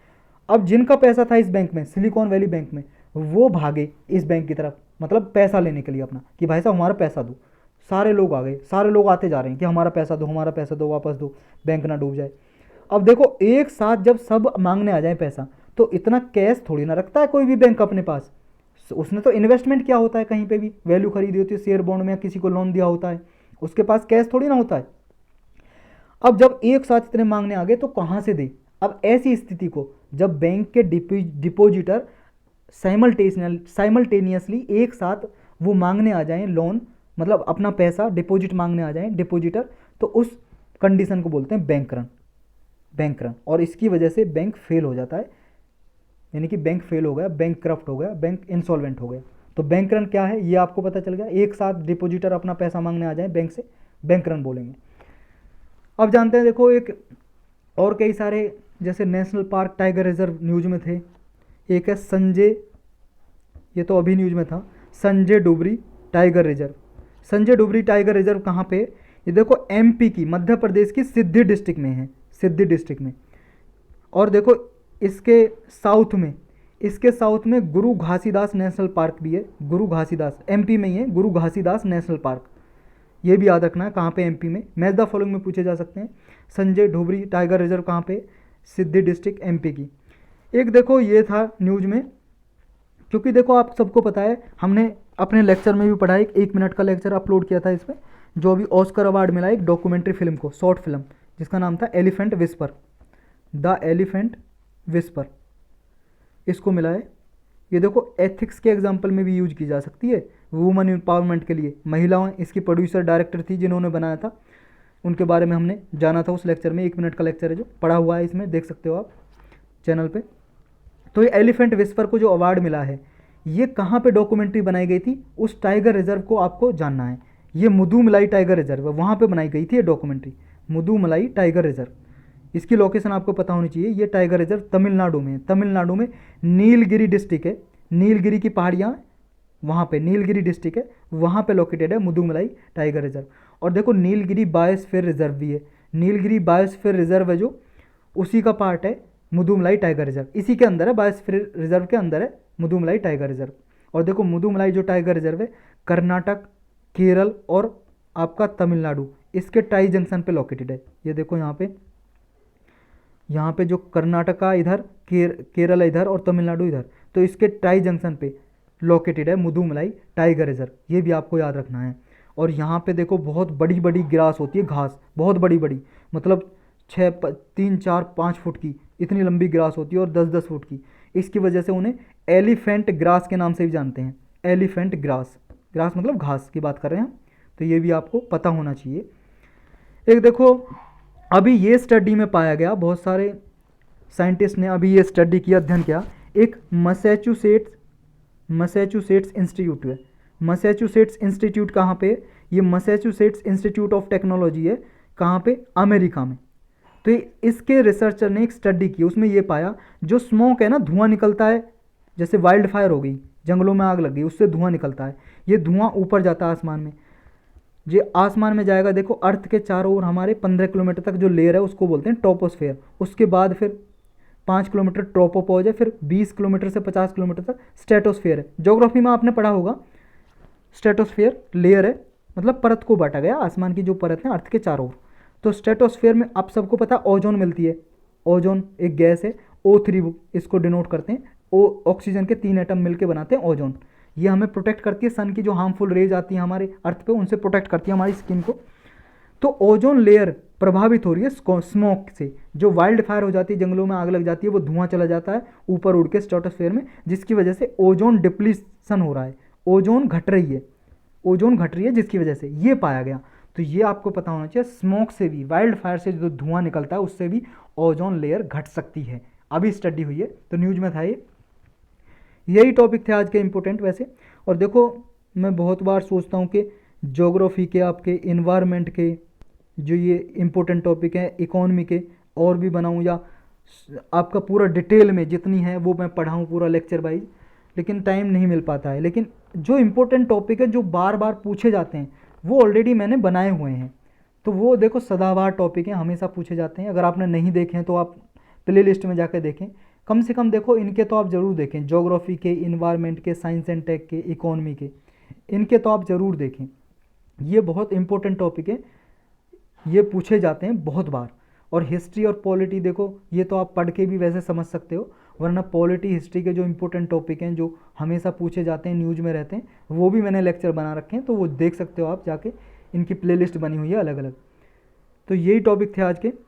अब जिनका पैसा था इस बैंक में, सिलिकॉन वैली बैंक में, वो भागे इस बैंक की तरफ, मतलब पैसा लेने के लिए अपना, कि भाई साहब हमारा पैसा दो। सारे लोग आ गए, सारे लोग आते जा रहे हैं कि हमारा पैसा दो, हमारा पैसा दो, वापस दो, बैंक ना डूब जाए। अब देखो एक साथ जब सब मांगने आ जाए पैसा, तो इतना कैश थोड़ी ना रखता है कोई भी बैंक अपने पास, उसने तो इन्वेस्टमेंट किया होता है, कहीं पे भी वैल्यू खरीदी होती है शेयर बॉन्ड में या किसी को लोन दिया होता है, उसके पास कैश थोड़ी ना होता है। अब जब एक साथ इतने मांगने आ गए तो कहाँ से दे। अब ऐसी स्थिति को जब बैंक के डिपोजिटर साइमल्टेनियसली एक साथ वो मांगने आ जाएं लोन, मतलब अपना पैसा डिपॉजिट मांगने आ जाएं डिपॉजिटर, तो उस कंडीशन को बोलते हैं बैंक रन। बैंक रन, और इसकी वजह से बैंक फेल हो जाता है, यानी कि बैंक फेल हो गया, बैंक करप्ट हो गया, बैंक इंसॉल्वेंट हो गया। तो बैंक रन क्या है ये आपको पता चल गया, एक साथ डिपॉजिटर अपना पैसा मांगने आ जाए बैंक से, बैंक रन बोलेंगे। अब जानते हैं, देखो एक और कई सारे, जैसे national park tiger reserve news में थे, एक है संजय, ये तो अभी न्यूज में था, Sanjay Dhubri tiger reserve. Sanjay Dhubri tiger reserve कहाँ पे, ये देखो एमपी की, मध्य प्रदेश की सिद्धि डिस्ट्रिक्ट में है, सिद्धि डिस्ट्रिक्ट में। और देखो इसके साउथ में, इसके साउथ में गुरु घासीदास नेशनल पार्क भी है, गुरु घासीदास एमपी में ही है, गुरु घासीदास नेशनल पार्क, ये भी याद रखना है कहाँ पे, एमपी में। मैच द फॉलोइंग में पूछे जा सकते हैं। संजय डुबरी टाइगर रिजर्व कहाँ पे, सिद्धि डिस्ट्रिक्ट एमपी की। एक देखो ये था न्यूज में, क्योंकि देखो आप सबको पता है, हमने अपने लेक्चर में भी पढ़ा, एक मिनट का लेक्चर अपलोड किया था इस पर, जो अभी ऑस्कर अवार्ड मिला एक डॉक्यूमेंट्री फिल्म को, शॉर्ट फिल्म, जिसका नाम था elephant whisper, the elephant whisper, इसको मिला है। ये देखो एथिक्स के एग्जाम्पल में भी यूज की जा सकती है, वुमेन एम्पावरमेंट के लिए, महिलाएं इसकी प्रोड्यूसर डायरेक्टर थी जिन्होंने बनाया था, उनके बारे में हमने जाना था उस लेक्चर में, 1 मिनट का लेक्चर है जो पढ़ा हुआ है, इसमें देख सकते हो आप चैनल पे। तो ये एलिफेंट विस्पर को जो अवार्ड मिला है, ये कहाँ पे डॉक्यूमेंट्री बनाई गई थी, उस टाइगर रिजर्व को आपको जानना है। ये मुदुमलाई टाइगर रिजर्व है, वहाँ पे बनाई गई थी ये डॉक्यूमेंट्री, मुदुमलाई टाइगर रिजर्व। इसकी लोकेशन आपको पता होनी चाहिए। ये टाइगर रिजर्व तमिलनाडु में है, तमिलनाडु में नीलगिरी डिस्ट्रिक्ट है, नीलगिरी की पहाड़ियाँ वहाँ पे, नीलगिरी डिस्ट्रिक्ट है, वहाँ पे लोकेटेड है मुदुमलाई टाइगर रिजर्व। और देखो नीलगिरी बायोस्फीयर रिजर्व भी है, नीलगिरी बायोस्फीयर रिजर्व है जो, उसी का पार्ट है मुदुमलाई टाइगर रिजर्व, इसी के अंदर है, बायोस्फीयर रिजर्व के अंदर है मुदुमलाई टाइगर रिजर्व। और देखो मुदुमलाई जो टाइगर रिजर्व है कर्नाटक, केरल और आपका तमिलनाडु, इसके टाई जंक्शन पे लोकेटेड है। ये देखो यहाँ पे जो कर्नाटका इधर, केरल इधर और तमिलनाडु इधर, तो इसके टाई जंक्शन पे लोकेटेड है मुदुमलाई टाइगर रिजर्व, ये भी आपको याद रखना है। और यहाँ पे देखो बहुत बड़ी बड़ी ग्रास होती है, घास बहुत बड़ी बड़ी, मतलब 3, 4, 5 फुट की इतनी लंबी ग्रास होती है और 10-10 फुट की। इसकी वजह से उन्हें एलिफेंट ग्रास के नाम से भी जानते हैं, एलिफेंट ग्रास, ग्रास मतलब घास की बात कर रहे हैं हम, तो ये भी आपको पता होना चाहिए। एक देखो अभी ये स्टडी में पाया गया, बहुत सारे साइंटिस्ट ने अभी ये स्टडी किया, अध्ययन किया, एक मैसाचुसेट्स इंस्टीट्यूट है। मैसाचुसेट्स इंस्टीट्यूट कहाँ पे, ये मैसाचुसेट्स इंस्टीट्यूट ऑफ टेक्नोलॉजी है, कहाँ पे, अमेरिका में। तो इसके रिसर्चर ने एक स्टडी की, उसमें ये पाया जो स्मोक है ना, धुआं निकलता है, जैसे वाइल्ड फायर हो गई, जंगलों में आग लग गई, उससे धुआं निकलता है, ये धुआं ऊपर जाता है आसमान में, ये आसमान में जाएगा, देखो अर्थ के चारों ओर हमारे 15 किलोमीटर तक जो लेयर है उसको बोलते हैं टॉपोस्फेयर, उसके बाद फिर 5 किलोमीटर ट्रोपोपो हो जाए, फिर 20 किलोमीटर से 50 किलोमीटर तक स्ट्रेटोस्फेयर है। ज्योग्राफी में आपने पढ़ा होगा, स्ट्रेटोस्फेयर लेयर है, मतलब परत को बांटा गया, आसमान की जो परत है अर्थ के चारों ओर। तो स्ट्रेटोस्फेयर में आप सबको पता है ओजोन मिलती है, ओजोन एक गैस है, O3 इसको डिनोट करते हैं, ऑक्सीजन के 3 एटम मिलकर बनाते हैं ओजोन। ये हमें प्रोटेक्ट करती है सन की जो हार्मफुल रेज आती है हमारे अर्थ पे, उनसे प्रोटेक्ट करती है हमारी स्किन को। तो ओजोन लेयर प्रभावित हो रही है स्मोक से, जो वाइल्ड फायर हो जाती है, जंगलों में आग लग जाती है, वो धुआं चला जाता है ऊपर उड़ के स्ट्रेटोस्फेयर में, जिसकी वजह से ओजोन डिप्लीशन हो रहा है, ओजोन घट रही है, ओजोन घट रही है, जिसकी वजह से ये पाया गया। तो ये आपको पता होना चाहिए, स्मोक से भी, वाइल्ड फायर से जो धुआं निकलता है उससे भी ओजोन लेयर घट सकती है, अभी स्टडी हुई है, तो न्यूज में था ये। यही टॉपिक थे आज के इम्पोर्टेंट वैसे। और देखो मैं बहुत बार सोचता हूँ कि ज्योग्राफी के, आपके इन्वायरमेंट के जो ये इम्पोर्टेंट टॉपिक हैं, इकोनॉमी के और भी बनाऊँ, या आपका पूरा डिटेल में जितनी है वो मैं पढ़ाऊँ पूरा लेक्चर वाइज, लेकिन टाइम नहीं मिल पाता है। लेकिन जो इम्पोर्टेंट टॉपिक है जो बार बार पूछे जाते हैं वो ऑलरेडी मैंने बनाए हुए हैं, तो वो देखो सदाबहार टॉपिक हैं, हमेशा पूछे जाते हैं। अगर आपने नहीं देखे हैं तो आप प्ले लिस्ट में जाकर देखें, कम से कम देखो इनके तो आप ज़रूर देखें, ज्योग्राफी के, इन्वायरमेंट के, साइंस एंड टेक के, इकोनॉमी के, इनके तो आप ज़रूर देखें, ये बहुत इंपॉर्टेंट टॉपिक है, ये पूछे जाते हैं बहुत बार। और हिस्ट्री और पॉलिटी देखो, ये तो आप पढ़ के भी वैसे समझ सकते हो, वरना पॉलिटी हिस्ट्री के जो इंपॉर्टेंट टॉपिक हैं जो हमेशा पूछे जाते हैं, न्यूज़ में रहते हैं, वो भी मैंने लेक्चर बना रखे हैं, तो वो देख सकते हो आप जाके, इनकी प्लेलिस्ट बनी हुई है अलग अलग। तो यही टॉपिक थे आज के।